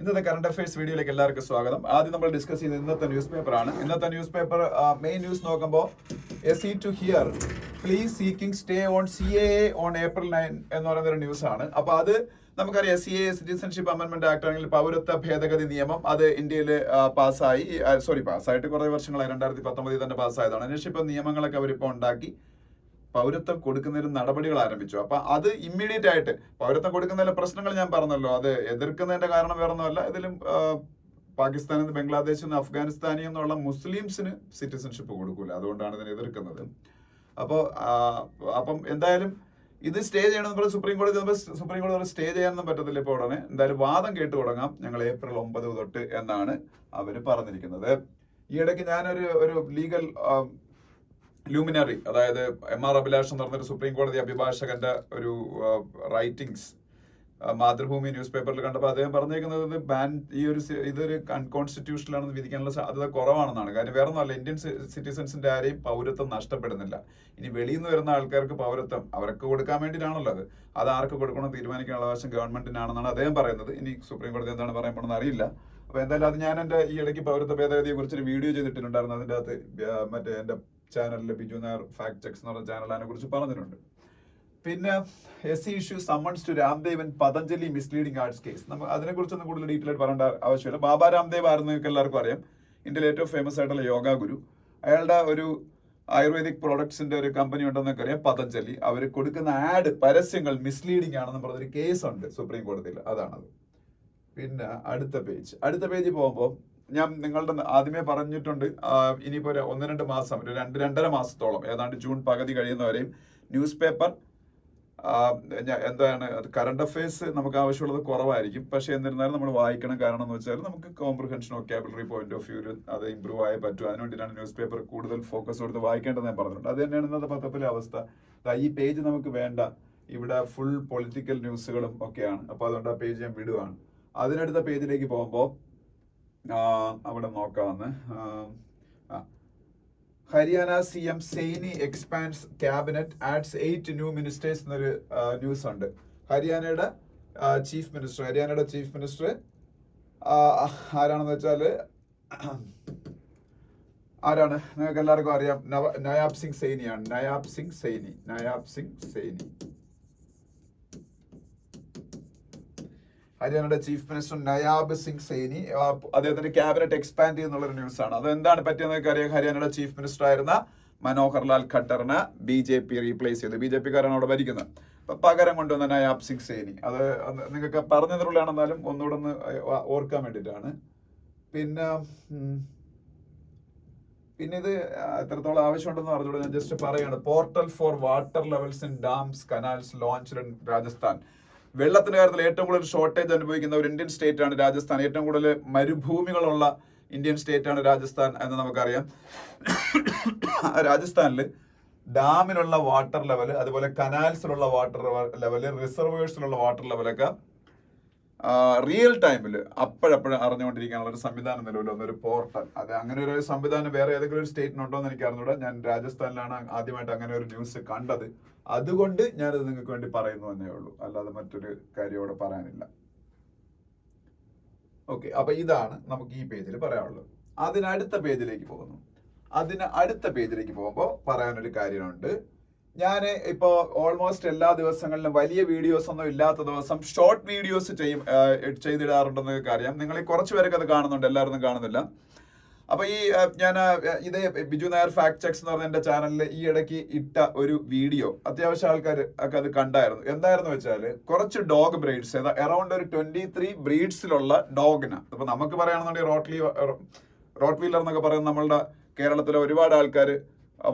ഇന്നത്തെ current affairs വീഡിയോയിലേക്ക് എല്ലാവർക്കും സ്വാഗതം. ആദ്യം നമ്മൾ ഡിസ്കസ് ചെയ്യുന്നത് ഇന്നത്തെ ന്യൂസ് പേപ്പറാണ്. ഇന്നത്തെ ന്യൂസ് പേപ്പർ മെയിൻ ന്യൂസ് നോക്കുമ്പോൾ SE to hear please seeking stay on CAA on April 9 എന്ന് പറയുന്ന ഒരു ന്യൂസ് ആണ്. അപ്പൊ അത് നമുക്കറിയാം, CAA സിറ്റിസൺഷിപ്പ് അമെന്റ്മെന്റ് ആക്ട് ആണെങ്കിൽ പൗരത്വ ഭേദഗതി നിയമം അത് ഇന്ത്യയിൽ പാസ്സായിട്ട് കുറെ വർഷങ്ങളായി. 2019 തന്നെ പാസ്സായതാണ്. അതിനുശേഷം ഇപ്പൊ നിയമങ്ങളൊക്കെ അവരിപ്പോ ഉണ്ടാക്കി പൗരത്വം കൊടുക്കുന്നതിന് നടപടികൾ ആരംഭിച്ചു. അപ്പൊ അത് ഇമ്മീഡിയറ്റ് ആയിട്ട് പൗരത്വം കൊടുക്കുന്നതിലെ പ്രശ്നങ്ങൾ ഞാൻ പറഞ്ഞല്ലോ, അത് എതിർക്കുന്നതിന്റെ കാരണം വേറെ ഒന്നുമല്ല. ഇതിലും പാകിസ്ഥാനിൽ നിന്ന്, ബംഗ്ലാദേശിൽ നിന്ന്, അഫ്ഗാനിസ്ഥാനിൽ നിന്നുള്ള മുസ്ലിംസിന് സിറ്റിസൺഷിപ്പ് കൊടുക്കൂല. അതുകൊണ്ടാണ് ഇതിനെ എതിർക്കുന്നത്. അപ്പം എന്തായാലും ഇത് സ്റ്റേ ചെയ്യണമെന്ന് പറഞ്ഞ് സുപ്രീം കോടതി സ്റ്റേ ചെയ്യാനൊന്നും പറ്റത്തില്ല ഇപ്പോൾ ഉടനെ. എന്തായാലും വാദം കേട്ടു തുടങ്ങാം ഞങ്ങൾ April 9 തൊട്ട് എന്നാണ് അവര് പറഞ്ഞിരിക്കുന്നത്. ഈയിടയ്ക്ക് ഞാനൊരു ലീഗൽ ലൂമിനറി, അതായത് MR അഭിലാഷ് എന്ന് പറഞ്ഞൊരു സുപ്രീം കോടതി അഭിഭാഷകന്റെ ഒരു റൈറ്റിംഗ്സ് മാതൃഭൂമി ന്യൂസ് പേപ്പറിൽ കണ്ടപ്പോൾ അദ്ദേഹം പറഞ്ഞേക്കുന്നത് ഇതൊരു അൺകോൺസ്റ്റിറ്റ്യൂഷണൽ ആണെന്ന് വിധിക്കാനുള്ള സാധ്യത കുറവാണെന്നാണ്. കാര്യം വേറെ ഒന്നുമല്ല, ഇന്ത്യൻ സിറ്റിസൺസിന്റെ ആരെയും പൗരത്വം നഷ്ടപ്പെടുന്നില്ല. ഇനി വെളിയിൽ നിന്ന് വരുന്ന ആൾക്കാർക്ക് പൗരത്വം അവർക്ക് കൊടുക്കാൻ വേണ്ടിയിട്ടാണല്ലോ അത് ആർക്ക് കൊടുക്കണം തീരുമാനിക്കാനുള്ള അവകാശം ഗവൺമെന്റിനാണെന്നാണ് അദ്ദേഹം പറയുന്നത്. ഇനി സുപ്രീം കോടതി എന്താണ് പറയാൻ പോണെന്ന് അറിയില്ല. അപ്പൊ എന്തായാലും അത് ഞാൻ എന്റെ ഈ ഇടയ്ക്ക് പൗരത്വ ഭേദഗതിയെ കുറിച്ചൊരു വീഡിയോ ചെയ്തിട്ടുണ്ടായിരുന്നു. അതിന്റെ അകത്ത് മറ്റേ എന്റെ ചാനലിൽ ബിജു നായർ ഫാക്ട് ചെക്സ് എന്ന് പറഞ്ഞ ചാനൽ അതിനെ കുറിച്ച് പറഞ്ഞിട്ടുണ്ട്. പിന്നെ SE issue summons to Ramdev and Patanjali misleading ads case. നമുക്ക് അതിനെ കുറിച്ചൊന്നും കൂടുതൽ ഡീറ്റെയിൽ ആയിട്ട് പറയേണ്ട ആവശ്യമില്ല. ബാബ രാംദേവ് ആയിരുന്നു എല്ലാവർക്കും അറിയാം, ഇന്ത്യയിലെ ഏറ്റവും ഫേമസ് ആയിട്ടുള്ള യോഗ ഗുരു. അയാളുടെ ഒരു ആയുർവേദിക് പ്രോഡക്ട്സിന്റെ ഒരു കമ്പനി ഉണ്ടെന്നൊക്കെ അറിയാം, പതഞ്ജലി. അവർ കൊടുക്കുന്ന പരസ്യങ്ങൾ മിസ്ലീഡിംഗ് ആണെന്ന് പറഞ്ഞൊരു കേസ് ഉണ്ട് സുപ്രീം കോടതിയിൽ. അതാണത്. പിന്നെ അടുത്ത പേജ് പോകുമ്പോൾ ഞാൻ നിങ്ങളുടെ ആദ്യമേ പറഞ്ഞിട്ടുണ്ട്, ഇനിയിപ്പോ 1-2 മാസം, 2-2.5 മാസത്തോളം, ഏതാണ്ട് ജൂൺ പകുതി കഴിയുന്നവരെയും ന്യൂസ് പേപ്പർ എന്താണ് കറണ്ട് അഫയേഴ്സ് നമുക്ക് ആവശ്യമുള്ളത് കുറവായിരിക്കും. പക്ഷെ എന്നിരുന്നാലും നമ്മൾ വായിക്കണം. കാരണം എന്ന് വെച്ചാൽ നമുക്ക് കോംപ്രിഹെൻഷൻ, വൊക്കാബുലറി പോയിന്റ് ഓഫ് വ്യൂവിൽ അത് ഇമ്പ്രൂവ് ആയേ പറ്റൂ. അതിനുവേണ്ടിയിട്ടാണ് ന്യൂസ് പേപ്പർ കൂടുതൽ ഫോക്കസ് കൊടുത്ത് വായിക്കേണ്ടത് ഞാൻ പറഞ്ഞിട്ടുണ്ട്. അത് തന്നെയാണ് ഇന്നത്തെ പത്രത്തിലെ അവസ്ഥ. ഈ പേജ് നമുക്ക് വേണ്ട, ഇവിടെ ഫുൾ പൊളിറ്റിക്കൽ ന്യൂസുകളും ഒക്കെയാണ്. അപ്പൊ അതുകൊണ്ട് ആ പേജ് ഞാൻ വിടുവാണ്. അതിനടുത്ത പേജിലേക്ക് പോകുമ്പോൾ അവിടെ നോക്കാവുന്ന Haryana CM Saini expands cabinet adds 8 new ministers എന്നൊരു ന്യൂസ് ഉണ്ട്. ഹരിയാനയുടെ ചീഫ് മിനിസ്റ്റർ ആരാണെന്ന് വെച്ചാല് ആരാണ് നിങ്ങൾക്ക് എല്ലാവർക്കും അറിയാം, നയാബ് സിംഗ് സൈനിയാണ്. നയാബ് സിംഗ് സൈനി ഹരിയാനയുടെ ചീഫ് മിനിസ്റ്റർ നയാബ് സിംഗ് സൈനി അദ്ദേഹത്തിന്റെ ക്യാബിനറ്റ് എക്സ്പാൻഡ് ചെയ്യുന്നുള്ളൊരു ന്യൂസ് ആണ്. അത് എന്താണ് പറ്റിയെന്നൊക്കെ അറിയാം. ഹരിയാനയുടെ ചീഫ് മിനിസ്റ്റർ ആയിരുന്ന മനോഹർ ലാൽ ഖട്ടറിനെ BJP റീപ്ലേസ് ചെയ്തു. BJP-കാരാണ് അവിടെ ഭരിക്കുന്നത്. അപ്പൊ പകരം കൊണ്ടുവന്ന നയാബ് സിംഗ് സൈനി. അത് നിങ്ങൾക്ക് പറഞ്ഞതിലുള്ളതാണെന്നാലും ഒന്നുകൂടെ ഒന്ന് ഓർക്കാൻ വേണ്ടിയിട്ടാണ്. പിന്നെ ഇത് എത്രത്തോളം ആവശ്യമുണ്ടെന്ന് പറഞ്ഞുകൂടെ ഞാൻ ജസ്റ്റ് പറയാണ്. Portal four water levels in dams canals launched in Rajasthan. വെള്ളത്തിന്റെ കാര്യത്തിൽ ഏറ്റവും കൂടുതൽ ഷോർട്ടേജ് അനുഭവിക്കുന്ന ഒരു ഇന്ത്യൻ സ്റ്റേറ്റ് ആണ് രാജസ്ഥാൻ. ഏറ്റവും കൂടുതൽ മരുഭൂമികളുള്ള ഇന്ത്യൻ സ്റ്റേറ്റ് ആണ് രാജസ്ഥാൻ എന്ന് നമുക്കറിയാം. രാജസ്ഥാനിൽ ഡാമിലുള്ള വാട്ടർ ലെവൽ, അതുപോലെ കനാൽസിലുള്ള വാട്ടർ ലെവൽ, റിസർവേഴ്സിലുള്ള വാട്ടർ ലെവലൊക്കെ റിയൽ ടൈമിൽ അപ്പോഴപ്പോഴും അറിഞ്ഞുകൊണ്ടിരിക്കാനുള്ള ഒരു സംവിധാനം നിലവിൽ വന്ന ഒരു പോർട്ടൽ. അത് അങ്ങനെ ഒരു സംവിധാനം വേറെ ഏതെങ്കിലും ഒരു സ്റ്റേറ്റിനുണ്ടോ എന്ന് എനിക്ക് അറിഞ്ഞൂടാ. ഞാൻ രാജസ്ഥാനിലാണ് ആദ്യമായിട്ട് അങ്ങനെ ഒരു ന്യൂസ് കണ്ടത്. അതുകൊണ്ട് ഞാനത് നിങ്ങൾക്ക് വേണ്ടി പറയുന്നു എന്നേ ഉള്ളൂ, അല്ലാതെ മറ്റൊരു കാര്യം അവിടെ പറയാനില്ല. ഓക്കെ, അപ്പൊ ഇതാണ് നമുക്ക് ഈ പേജിൽ പറയാനുള്ളത്. അടുത്ത പേജിലേക്ക് പോകുമ്പോൾ പറയാനൊരു കാര്യമുണ്ട്. ഞാൻ ഇപ്പോ ഓൾമോസ്റ്റ് എല്ലാ ദിവസങ്ങളിലും വലിയ വീഡിയോസ് ഒന്നും ഇല്ലാത്ത ദിവസം ഷോർട്ട് വീഡിയോസ് ചെയ്തിടാറുണ്ടെന്ന് അറിയാം. നിങ്ങൾ കുറച്ച് പേരൊക്കെ അത് കാണുന്നുണ്ട്, എല്ലാവരും കാണുന്നില്ല. അപ്പൊ ഞാൻ ഇതേ ബിജു നായർ ഫാക്ട് ചെക്സ് എന്ന് പറഞ്ഞ എന്റെ ചാനലിൽ ഈ ഇടയ്ക്ക് ഇട്ട ഒരു വീഡിയോ അത്യാവശ്യം ആൾക്കാർ ഒക്കെ അത് കണ്ടായിരുന്നു. എന്തായിരുന്നു വെച്ചാല്, കുറച്ച് ഡോഗ് ബ്രീഡ്സ്, അറൌണ്ട് ഒരു 23 ബ്രീഡ്സിലുള്ള ഡോഗിന്, ഇപ്പൊ നമുക്ക് പറയുകയാണെന്നുണ്ടെങ്കിൽ റോട്ട് വീലർ എന്നൊക്കെ പറയുന്ന നമ്മളുടെ കേരളത്തിലെ ഒരുപാട് ആൾക്കാർ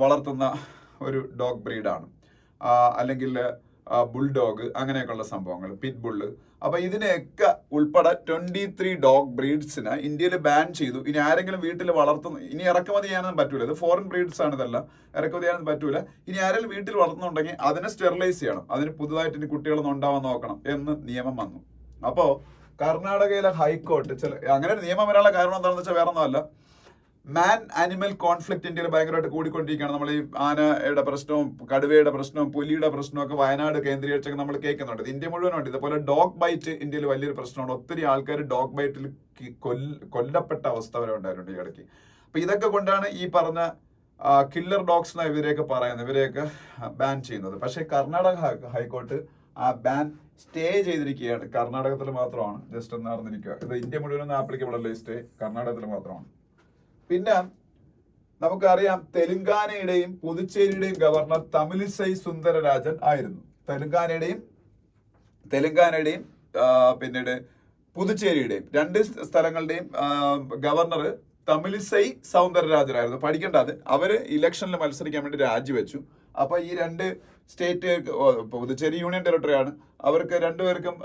വളർത്തുന്ന ഒരു ഡോഗ് ബ്രീഡാണ്. അല്ലെങ്കിൽ ബുൾഡോഗ്, അങ്ങനെയൊക്കെയുള്ള സംഭവങ്ങൾ, പിറ്റ് ബുള്ള്. അപ്പൊ ഇതിനെയൊക്കെ ഉൾപ്പെടെ 23 ഡോഗ് ബ്രീഡ്സിന് ഇന്ത്യയിൽ ബാൻ ചെയ്തു. ഇനി ആരെങ്കിലും വീട്ടിൽ ഇനി ഇറക്കുമതി ചെയ്യാനൊന്നും പറ്റൂല. ഇത് ഫോറിൻ ബ്രീഡ്സ് ആണ്, ഇതെല്ലാം ഇറക്കുമതി ചെയ്യാനൊന്നും പറ്റൂല. ഇനി ആരെങ്കിലും വീട്ടിൽ വളർത്തുന്നുണ്ടെങ്കിൽ അതിനെ സ്റ്റെറിലൈസ് ചെയ്യണം. അതിന് പുതുതായിട്ട് ഇനി കുട്ടികളൊന്നും ഉണ്ടാവാൻ നോക്കണം എന്ന് നിയമം വന്നു. അപ്പോ കർണാടകയിലെ ഹൈക്കോർട്ട് അങ്ങനെ ഒരു നിയമം വരാനുള്ള കാരണം എന്താണെന്ന് വെച്ചാൽ വേറെ ഒന്നുമല്ല, മാൻ ആനിമൽ കോൺഫ്ലിക്റ്റ് ഇന്ത്യയിൽ ഭയങ്കരമായിട്ട് കൂടിക്കൊണ്ടിരിക്കുകയാണ്. നമ്മൾ ഈ ആനയുടെ പ്രശ്നവും കടുവയുടെ പ്രശ്നവും പുലിയുടെ പ്രശ്നവും ഒക്കെ വയനാട് കേന്ദ്രീകരിച്ചൊക്കെ നമ്മൾ കേൾക്കുന്നുണ്ട്. ഇത് ഇന്ത്യ മുഴുവനുണ്ട്. ഇതുപോലെ ഡോഗ് ബൈറ്റ് ഇന്ത്യയിൽ വലിയൊരു പ്രശ്നമാണ്. ഒത്തിരി ആൾക്കാർ ഡോഗ് ബൈറ്റിൽ കൊല്ലപ്പെട്ട അവസ്ഥ വരെ ഉണ്ടായിട്ടുണ്ട് ഈ ഇടയ്ക്ക്. അപ്പൊ ഇതൊക്കെ കൊണ്ടാണ് ഈ പറഞ്ഞ കില്ലർ ഡോഗ്സ് എന്നാണ് ഇവരെയൊക്കെ പറയുന്നത്, ഇവരെയൊക്കെ ബാൻ ചെയ്യുന്നത്. പക്ഷേ കർണാടക ഹൈക്കോർട്ട് ആ ബാൻ സ്റ്റേ ചെയ്തിരിക്കുകയാണ്. കർണാടകത്തിൽ മാത്രമാണ് ജസ്റ്റ് ഒന്ന് നടന്നിരിക്കുക. ഇത് ഇന്ത്യ മുഴുവനൊന്നും ആപ്ലിക്കബിൾ അല്ല, ഈ സ്റ്റേ കർണാടകത്തിൽ മാത്രമാണ്. പിന്നെ നമുക്കറിയാം തെലുങ്കാനയുടെയും പുതുച്ചേരിയുടെയും ഗവർണർ തമിലിസൈ സുന്ദരരാജൻ ആയിരുന്നു. തെലുങ്കാനയുടെയും പിന്നീട് പുതുച്ചേരിയുടെയും രണ്ട് സ്ഥലങ്ങളുടെയും ഗവർണർ തമിലിസൈ സൗന്ദരരാജനായിരുന്നു. പഠിക്കേണ്ട അത് അവര് ഇലക്ഷനിൽ മത്സരിക്കാൻ വേണ്ടി രാജിവെച്ചു. അപ്പൊ ഈ രണ്ട് സ്റ്റേറ്റ്, പുതുച്ചേരി യൂണിയൻ ടെറിട്ടറിയാണ്, അവർക്ക് രണ്ടുപേർക്കും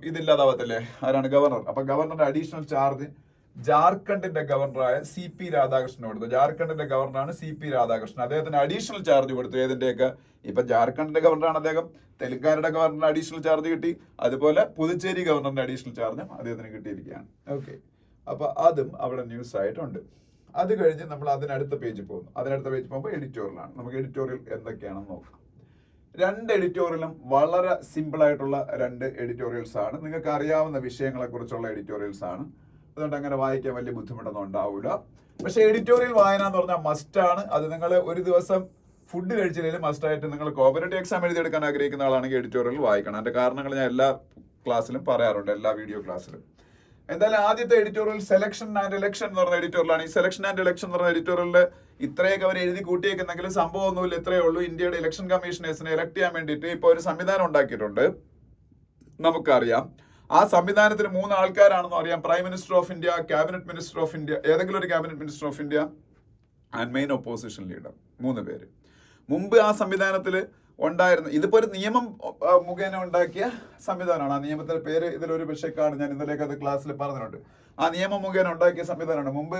ഇതില്ലാതാവത്തില്ലേ, ആരാണ് ഗവർണർ. അപ്പൊ ഗവർണറുടെ അഡീഷണൽ ചാർജ് ജാർഖണ്ഡിന്റെ ഗവർണറായ CP രാധാകൃഷ്ണൻ കൊടുത്തു. ജാർഖണ്ഡിന്റെ ഗവർണറാണ് CP രാധാകൃഷ്ണൻ. അദ്ദേഹത്തിന് അഡീഷണൽ ചാർജ് കൊടുത്തു. ഏതിന്റെയൊക്കെ, ഇപ്പൊ ജാർഖണ്ഡിന്റെ ഗവർണറാണ് അദ്ദേഹം, തെലുങ്കാനയുടെ ഗവർണറിന് അഡീഷണൽ ചാർജ് കിട്ടി, അതുപോലെ പുതുച്ചേരി ഗവർണറിന്റെ അഡീഷണൽ ചാർജും അദ്ദേഹത്തിന് കിട്ടിയിരിക്കുകയാണ്. ഓക്കെ, അപ്പൊ അതും അവിടെ ന്യൂസ് ആയിട്ടുണ്ട്. അത് കഴിഞ്ഞ് നമ്മൾ അതിനടുത്ത പേജിൽ പോകുന്നു. അതിനടുത്ത പേജിൽ പോകുമ്പോൾ എഡിറ്റോറിയലാണ്. നമുക്ക് എഡിറ്റോറിയൽ എന്തൊക്കെയാണെന്ന് നോക്കാം. രണ്ട് എഡിറ്റോറിയലും വളരെ സിമ്പിൾ ആയിട്ടുള്ള രണ്ട് എഡിറ്റോറിയൽസ് ആണ്. നിങ്ങൾക്ക് അറിയാവുന്ന വിഷയങ്ങളെ കുറിച്ചുള്ള എഡിറ്റോറിയൽസ് ആണ്. അതുകൊണ്ട് അങ്ങനെ വായിക്കാൻ വലിയ ബുദ്ധിമുട്ടൊന്നും ഉണ്ടാവില്ല. പക്ഷെ എഡിറ്റോറിയൽ വായന എന്ന് പറഞ്ഞാൽ മസ്റ്റാണ്. അത് നിങ്ങൾ ഒരു ദിവസം ഫുഡ് കഴിച്ചില്ലെങ്കിലും മസ്റ്റായിട്ട് നിങ്ങൾ കോമ്പറ്റേറ്റീവ് എക്സാം എഴുതിയെടുക്കാൻ ആഗ്രഹിക്കുന്ന ആളാണെങ്കിൽ എഡിറ്റോറിയൽ വായിക്കണം. അതിന്റെ കാരണങ്ങൾ ഞാൻ എല്ലാ ക്ലാസ്സിലും പറയാറുണ്ട്, എല്ലാ വീഡിയോ ക്ലാസ്സിലും. എന്തായാലും ആദ്യത്തെ എഡിറ്റോറിയൽ സെലക്ഷൻ ആൻഡ് ഇലക്ഷൻ എന്ന് പറഞ്ഞ എഡിറ്റോറിയലാണ്. ഈ സെലക്ഷൻ ആൻഡ് ഇലക്ഷൻ എന്ന് പറഞ്ഞ എഡിറ്റോറിയലിൽ ഇത്രയൊക്കെ അവർ എഴുതി കൂട്ടിയേക്കുന്നെങ്കിലും സംഭവമൊന്നുമില്ല, ഇത്രയേ ഉള്ളൂ. ഇന്ത്യയുടെ ഇലക്ഷൻ കമ്മീഷണേഴ്സിനെ ഇലക്ട് ചെയ്യാൻ വേണ്ടിയിട്ട് ഇപ്പോൾ ഒരു സംവിധാനം ഉണ്ടാക്കിയിട്ടുണ്ട്. നമുക്കറിയാം ആ സംവിധാനത്തിന് 3 ആൾക്കാരാണെന്ന് അറിയാം. Prime minister of India, cabinet minister of India, ഏതെങ്കിലും ഒരു cabinet minister of India and main opposition leader, 3 പേര്. മുമ്പ് ആ സംവിധാനത്തിൽ ഉണ്ടായിരുന്നു. ഇതിപ്പോ ഒരു നിയമം മുഖേന ഉണ്ടാക്കിയ സംവിധാനമാണ്. ആ നിയമത്തിന്റെ പേര് ഇതിലൊരു വിഷയക്കാണ്, ഞാൻ ഇന്നലെയൊക്കെ അത് ക്ലാസ്സിൽ പറഞ്ഞിട്ടുണ്ട്. ആ നിയമം മുഖേന ഉണ്ടാക്കിയ സംവിധാനമാണ്. മുമ്പ്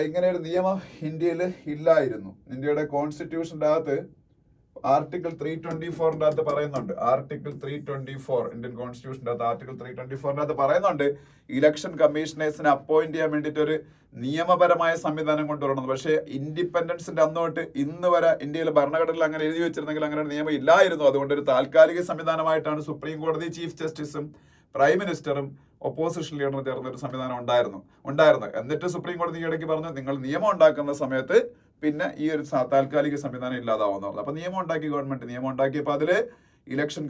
ഇങ്ങനെ ഒരു നിയമം ഇന്ത്യയിൽ ഇല്ലായിരുന്നു. ഇന്ത്യയുടെ കോൺസ്റ്റിറ്റ്യൂഷന്റെ അകത്ത് ആർട്ടിക്കിൾ 324 അകത്ത് പറയുന്നുണ്ട്. ആർട്ടിക്കിൾ 324 ഇന്ത്യൻ കോൺസ്റ്റിറ്റ്യൂഷന്റെ അകത്ത് ആർട്ടിക്കിൾ 324 അകത്ത് പറയുന്നുണ്ട് ഇലക്ഷൻ കമ്മീഷണേഴ്സിനെ അപ്പോയിന്റ് ചെയ്യാൻ വേണ്ടിയിട്ട് ഒരു നിയമപരമായ സംവിധാനം കൊണ്ടുവരണം. പക്ഷേ ഇൻഡിപെൻഡൻസിന്റെ അന്നോട്ട് ഇന്ന് വരെ ഇന്ത്യയിലെ ഭരണഘടനയിൽ അങ്ങനെ എഴുതി വെച്ചിരുന്നെങ്കിൽ അങ്ങനെ ഒരു നിയമം ഇല്ലായിരുന്നു. അതുകൊണ്ട് ഒരു താൽക്കാലിക സംവിധാനമായിട്ടാണ് സുപ്രീം കോടതി ചീഫ് ജസ്റ്റിസും പ്രൈം മിനിസ്റ്ററും ഒപ്പോസിഷൻ ലീഡറും ചേർന്ന ഒരു സംവിധാനം ഉണ്ടായിരുന്നു. എന്നിട്ട് സുപ്രീം കോടതി ഇടയ്ക്ക് പറഞ്ഞു നിങ്ങൾ നിയമം ഉണ്ടാക്കുന്ന സമയത്ത് പിന്നെ ഈ ഒരു താൽക്കാലിക സംവിധാനം ഇല്ലാതാവുമെന്ന് പറഞ്ഞു. അപ്പൊ ഗവൺമെന്റ് നിയമം ഉണ്ടാക്കിയപ്പോൾ അതില് ഇലക്ഷൻ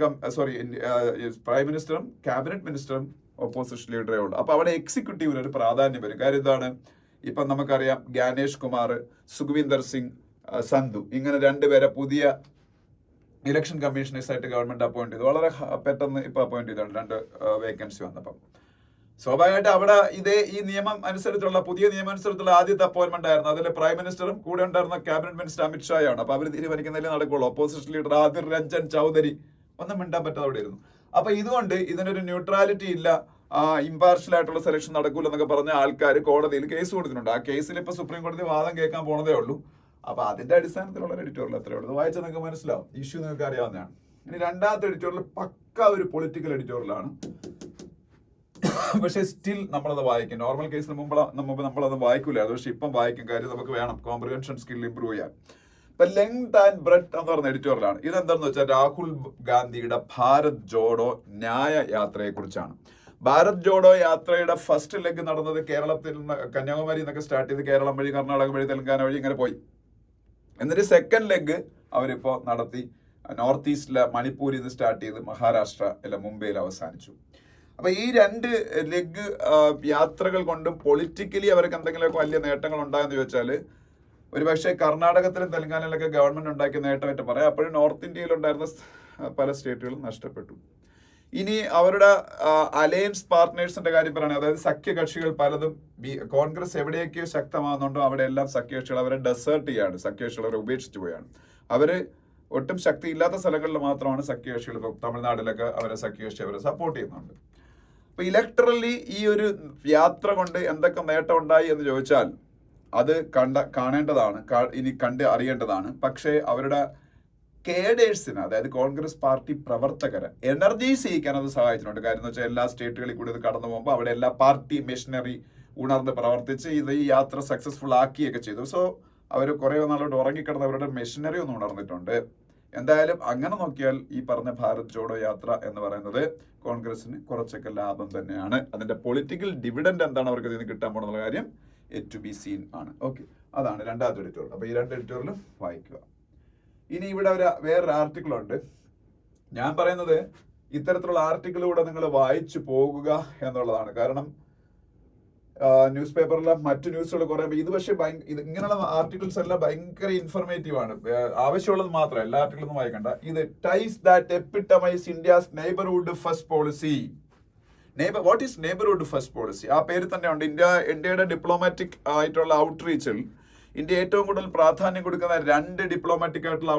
പ്രൈം മിനിസ്റ്ററും ക്യാബിനറ്റ് മിനിസ്റ്ററും ഒപ്പോസിഷൻ ലീഡറേ ഉള്ളൂ. അപ്പൊ അവിടെ എക്സിക്യൂട്ടീവിന് ഒരു പ്രാധാന്യം വരും. കാര്യം എന്താണ്, ഇപ്പൊ നമുക്കറിയാം ജ്ഞാനേഷ് കുമാർ, സുഖ്വീന്ദർ സിംഗ് സന്ധു, ഇങ്ങനെ 2 പേരെ പുതിയ ഇലക്ഷൻ കമ്മീഷണേഴ്സ് ആയിട്ട് ഗവൺമെന്റ് അപ്പോയിന്റ് ചെയ്തു. വളരെ പെട്ടെന്ന് ഇപ്പൊ അപ്പോയിന്റ് ചെയ്താണ് 2 വേക്കൻസി വന്നപ്പം. സ്വാഭാവികമായിട്ട് അവിടെ ഈ നിയമം അനുസരിച്ചുള്ള പുതിയ നിയമം അനുസരിച്ചുള്ള ആദ്യത്തെ അപ്പോയിന്റ്മെന്റ് ആയിരുന്നു. അതിൽ പ്രൈം മിനിസ്റ്ററും കൂടെ ഉണ്ടായിരുന്ന ക്യാബിനറ്റ് മിനിസ്റ്റർ അമിത് ഷായാണ്. അപ്പൊ അവർ തീരുമാനിക്കുന്നതിലേ നടക്കുള്ളൂ. ഒപ്പോസിഷൻ ലീഡർ ആദിർ രഞ്ജൻ ചൗധരി ഒന്നും മിണ്ടാൻ പറ്റാതെ അവിടെ ഇരുന്നു. അപ്പൊ ഇതുകൊണ്ട് ഇതിനൊരു ന്യൂട്രാലിറ്റി ഇല്ല, ഇമ്പാർഷ്യൽ ആയിട്ടുള്ള സെലക്ഷൻ നടക്കൂല എന്നൊക്കെ പറഞ്ഞ ആൾക്കാർ കോടതിയിൽ കേസ് കൊടുത്തിട്ടുണ്ട്. ആ കേസിൽ ഇപ്പൊ സുപ്രീം കോടതി വാദം കേൾക്കാൻ പോണതേ ഉള്ളൂ. അപ്പൊ അതിന്റെ അടിസ്ഥാനത്തിലുള്ള എഡിറ്റോറിയൽ അത്രേ ഉള്ളൂ. വായിച്ചാൽ നിങ്ങൾക്ക് മനസ്സിലാവും, ഇഷ്യൂ നിങ്ങൾക്ക് അറിയാവുന്നതാണ്. ഇനി രണ്ടാമത്തെ എഡിറ്റോറിയൽ പക്ക ഒരു പൊളിറ്റിക്കൽ എഡിറ്റോറിയലാണ്. പക്ഷെ സ്റ്റിൽ നമ്മളത് വായിക്കും. നോർമൽ കേസിന് മുമ്പ് നമ്മളത് വായിക്കൂലായിരുന്നു. പക്ഷെ ഇപ്പം വായിക്കും. കാര്യം നമുക്ക് വേണം കോംപ്രിഹെൻഷൻ സ്കിൽ ഇംപ്രൂവ് ചെയ്യാൻ. ഇപ്പൊ ലെങ്ത് ആൻഡ് ബ്രെഡ്ത്ത് എന്ന് പറഞ്ഞ എഡിറ്റോറിയലാണ്. ഇതെന്താണെന്ന് വെച്ചാൽ രാഹുൽ ഗാന്ധിയുടെ ഭാരത് ജോഡോ ന്യായ യാത്രയെ കുറിച്ചാണ്. ഭാരത് ജോഡോ യാത്രയുടെ ഫസ്റ്റ് ലെഗ് നടന്നത് കേരളത്തിൽ നിന്ന്, കന്യാകുമാരി എന്നൊക്കെ സ്റ്റാർട്ട് ചെയ്ത് കേരളം വഴി കർണാടക വഴി തെലങ്കാന വഴി ഇങ്ങനെ പോയി. എന്നിട്ട് സെക്കൻഡ് ലെഗ് അവരിപ്പോ നടത്തി നോർത്ത് ഈസ്റ്റിലെ മണിപ്പൂരിൽ നിന്ന് സ്റ്റാർട്ട് ചെയ്ത് മഹാരാഷ്ട്ര അല്ല മുംബൈയിൽ അവസാനിച്ചു. അപ്പൊ ഈ 2 ലെഗ് യാത്രകൾ കൊണ്ടും പൊളിറ്റിക്കലി അവർക്ക് എന്തെങ്കിലുമൊക്കെ വലിയ നേട്ടങ്ങൾ ഉണ്ടായെന്ന് ചോദിച്ചാല് ഒരുപക്ഷെ കർണാടകത്തിലും തെലങ്കാനയിലൊക്കെ ഗവൺമെന്റ് ഉണ്ടാക്കിയ നേട്ടമായിട്ട് പറയാം. അപ്പോഴും നോർത്ത് ഇന്ത്യയിൽ ഉണ്ടായിരുന്ന പല സ്റ്റേറ്റുകളും നഷ്ടപ്പെട്ടു. ഇനി അവരുടെ അലയൻസ് പാർട്ട്നേഴ്സിന്റെ കാര്യം പറയുകയാണെങ്കിൽ, അതായത് സഖ്യകക്ഷികൾ പലതും കോൺഗ്രസ് എവിടെയൊക്കെ ശക്തമാകുന്നുണ്ടോ അവിടെ എല്ലാം സഖ്യകക്ഷികൾ അവരെ ഡെസേർട്ട് ചെയ്യാണ്, സഖ്യകക്ഷികൾ അവരെ ഉപേക്ഷിച്ചു പോയാണ്. അവര് ഒട്ടും ശക്തി ഇല്ലാത്ത സ്ഥലങ്ങളിൽ മാത്രമാണ് സഖ്യകക്ഷികൾ, ഇപ്പൊ തമിഴ്നാട്ടിലൊക്കെ അവരെ സഖ്യകക്ഷി അവരെ സപ്പോർട്ട് ചെയ്യുന്നുണ്ട്. അപ്പൊ ഇലക്ടറലി ഈ ഒരു യാത്ര കൊണ്ട് എന്തൊക്കെ നേട്ടം ഉണ്ടായി എന്ന് ചോദിച്ചാൽ അത് കാണേണ്ടതാണ്, ഇനി കണ്ട് അറിയേണ്ടതാണ്. പക്ഷേ അവരുടെ കേഡേഴ്സിന്, അതായത് കോൺഗ്രസ് പാർട്ടി പ്രവർത്തകരെ എനർജൈസ് ചെയ്യിക്കാൻ അത് സഹായിച്ചിട്ടുണ്ട്. കാര്യം എന്ന് വെച്ചാൽ എല്ലാ സ്റ്റേറ്റുകളിൽ കൂടി ഇത് കടന്നു പോകുമ്പോൾ അവിടെ എല്ലാ പാർട്ടി മെഷീനറി ഉണർന്ന് പ്രവർത്തിച്ച് ഈ യാത്ര സക്സസ്ഫുൾ ആക്കിയൊക്കെ ചെയ്തു. സോ അവർ കുറെ നാളോട്ട് ഉറങ്ങിക്കിടന്നവരുടെ മെഷീനറി ഒന്ന് ഉണർന്നിട്ടുണ്ട്. എന്തായാലും അങ്ങനെ നോക്കിയാൽ ഈ പറഞ്ഞ ഭാരത് ജോഡോ യാത്ര എന്ന് പറയുന്നത് കോൺഗ്രസിന് കുറച്ചൊക്കെ ലാഭം തന്നെയാണ്. അതിന്റെ പൊളിറ്റിക്കൽ ഡിവിഡൻഡ് എന്താണ് അവർക്ക് ഇതിന് കിട്ടാൻ പോകുന്ന കാര്യം yet to be seen ആണ്. ഓക്കെ, അതാണ് രണ്ടാമത്തെ എഡിറ്റോറിയൽ. അപ്പൊ ഈ രണ്ട് എഡിറ്റോറിയലും വായിക്കുക. ഇനി ഇവിടെ വേറൊരു ആർട്ടിക്കിൾ ഉണ്ട്. ഞാൻ പറയുന്നത് ഇത്തരത്തിലുള്ള ആർട്ടിക്കിളിലൂടെ നിങ്ങൾ വായിച്ചു പോകുക എന്നുള്ളതാണ്. കാരണം ന്യൂസ് പേപ്പറിലെ മറ്റു ന്യൂസുകൾ കുറെ, ഇത് പക്ഷേ ഇങ്ങനെയുള്ള ആർട്ടിക്കിൾസ് എല്ലാം ഭയങ്കര ഇൻഫർമേറ്റീവ് ആണ്. ആവശ്യമുള്ളത് മാത്രം, എല്ലാ ആർട്ടിക്കിളൊന്നും വായിക്കണ്ട. ഇത് ties that epitomise India's neighbourhood first policy. What is neighbourhood first policy? ആ പേര് തന്നെ ഉണ്ട്. ഇന്ത്യയുടെ ഡിപ്ലോമാറ്റിക് ആയിട്ടുള്ള ഔട്ട്റീച്ചിൽ ഇന്ത്യ ഏറ്റവും കൂടുതൽ പ്രാധാന്യം കൊടുക്കുന്ന രണ്ട് ഡിപ്ലോമാറ്റിക് ആയിട്ടുള്ള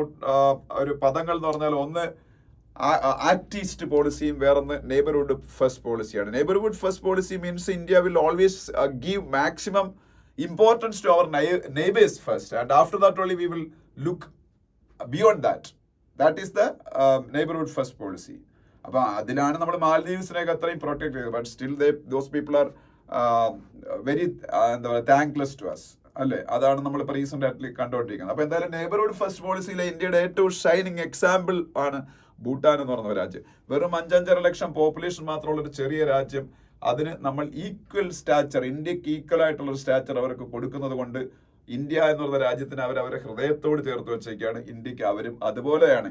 ഒരു പദങ്ങൾ എന്ന് പറഞ്ഞാൽ ഒന്ന് ആക്ട് ഈസ്റ്റ് പോളിസിയും വേറൊന്ന് നെയ്ബർഹുഡ് ഫസ്റ്റ് പോളിസിയാണ്. Neighbourhood first policy means India will always give maximum importance to our neighbours first and after that only we will look beyond that. That is the neighbourhood first policy. അപ്പൊ അതിലാണ് നമ്മൾ മാൽദീവ്സിനെയൊക്കെ അത്രയും protect ചെയ്തത്. But still those people are very എന്താ പറയുക thankless to us, അല്ലെ? അതാണ് നമ്മൾ ഇപ്പൊ റീസെന്റ് ആയിട്ട് കണ്ടുകൊണ്ടിരിക്കുന്നത്. അപ്പൊ എന്തായാലും നെയ്ബർഹുഡ് ഫസ്റ്റ് പോളിസിയിലെ ഇന്ത്യയുടെ ഏറ്റവും ഷൈനിങ് എക്സാമ്പിൾ ആണ് ഭൂട്ടാൻ എന്ന് പറഞ്ഞ രാജ്യം. വെറും 5-5.5 ലക്ഷം പോപ്പുലേഷൻ മാത്രമുള്ള ഒരു ചെറിയ രാജ്യം, അതിന് നമ്മൾ ഈക്വൽ സ്റ്റാച്ചർ, ഇന്ത്യക്ക് ഈക്വൽ ആയിട്ടുള്ള ഒരു സ്റ്റാച്ചർ അവർക്ക് കൊടുക്കുന്നത് കൊണ്ട് ഇന്ത്യ എന്ന് പറഞ്ഞ രാജ്യത്തിന് അവരെ ഹൃദയത്തോട് ചേർത്ത് വെച്ചേക്കാണ്. ഇന്ത്യക്ക് അവരും അതുപോലെയാണ്.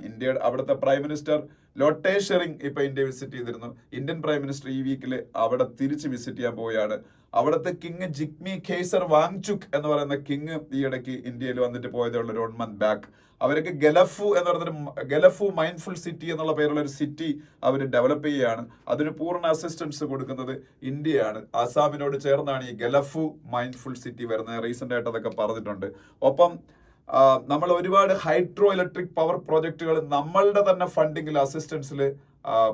അവിടുത്തെ പ്രൈം മിനിസ്റ്റർ ലോട്ടെ ഷെറിംഗ് ഇപ്പൊ ഇന്ത്യ വിസിറ്റ് ചെയ്തിരുന്നു. ഇന്ത്യൻ പ്രൈം മിനിസ്റ്റർ ഈ വീക്കിൽ അവിടെ തിരിച്ച് വിസിറ്റ് ചെയ്യാൻ പോവുകയാണ്. അവിടുത്തെ കിങ് ജിഗ്മി ഖേസർ വാങ്ചുക് എന്ന് പറയുന്ന കിങ് ഈ ഇടയ്ക്ക് ഇന്ത്യയിൽ വന്നിട്ട് പോയതേ ഉള്ള ഒരു 1 month ബാക്ക്. അവർക്ക് ഗലഫു എന്ന് പറഞ്ഞൊരു ഗലഫു മൈൻഡ്ഫുൾ സിറ്റി എന്നുള്ള പേരുള്ള ഒരു സിറ്റി അവർ ഡെവലപ്പ് ചെയ്യുകയാണ്. അതിന് പൂർണ്ണ അസിസ്റ്റൻസ് കൊടുക്കുന്നത് ഇന്ത്യയാണ്. ആസാമിനോട് ചേർന്നാണ് ഈ ഗലഫു മൈൻഡ്ഫുൾ സിറ്റി വരുന്നത്. റീസെന്റ് ആയിട്ട് അതൊക്കെ പറഞ്ഞിട്ടുണ്ട്. ഒപ്പം നമ്മൾ ഒരുപാട് ഹൈഡ്രോ ഇലക്ട്രിക് പവർ പ്രോജക്റ്റുകൾ നമ്മളുടെ തന്നെ ഫണ്ടിങ്ങിൽ അസിസ്റ്റൻസിൽ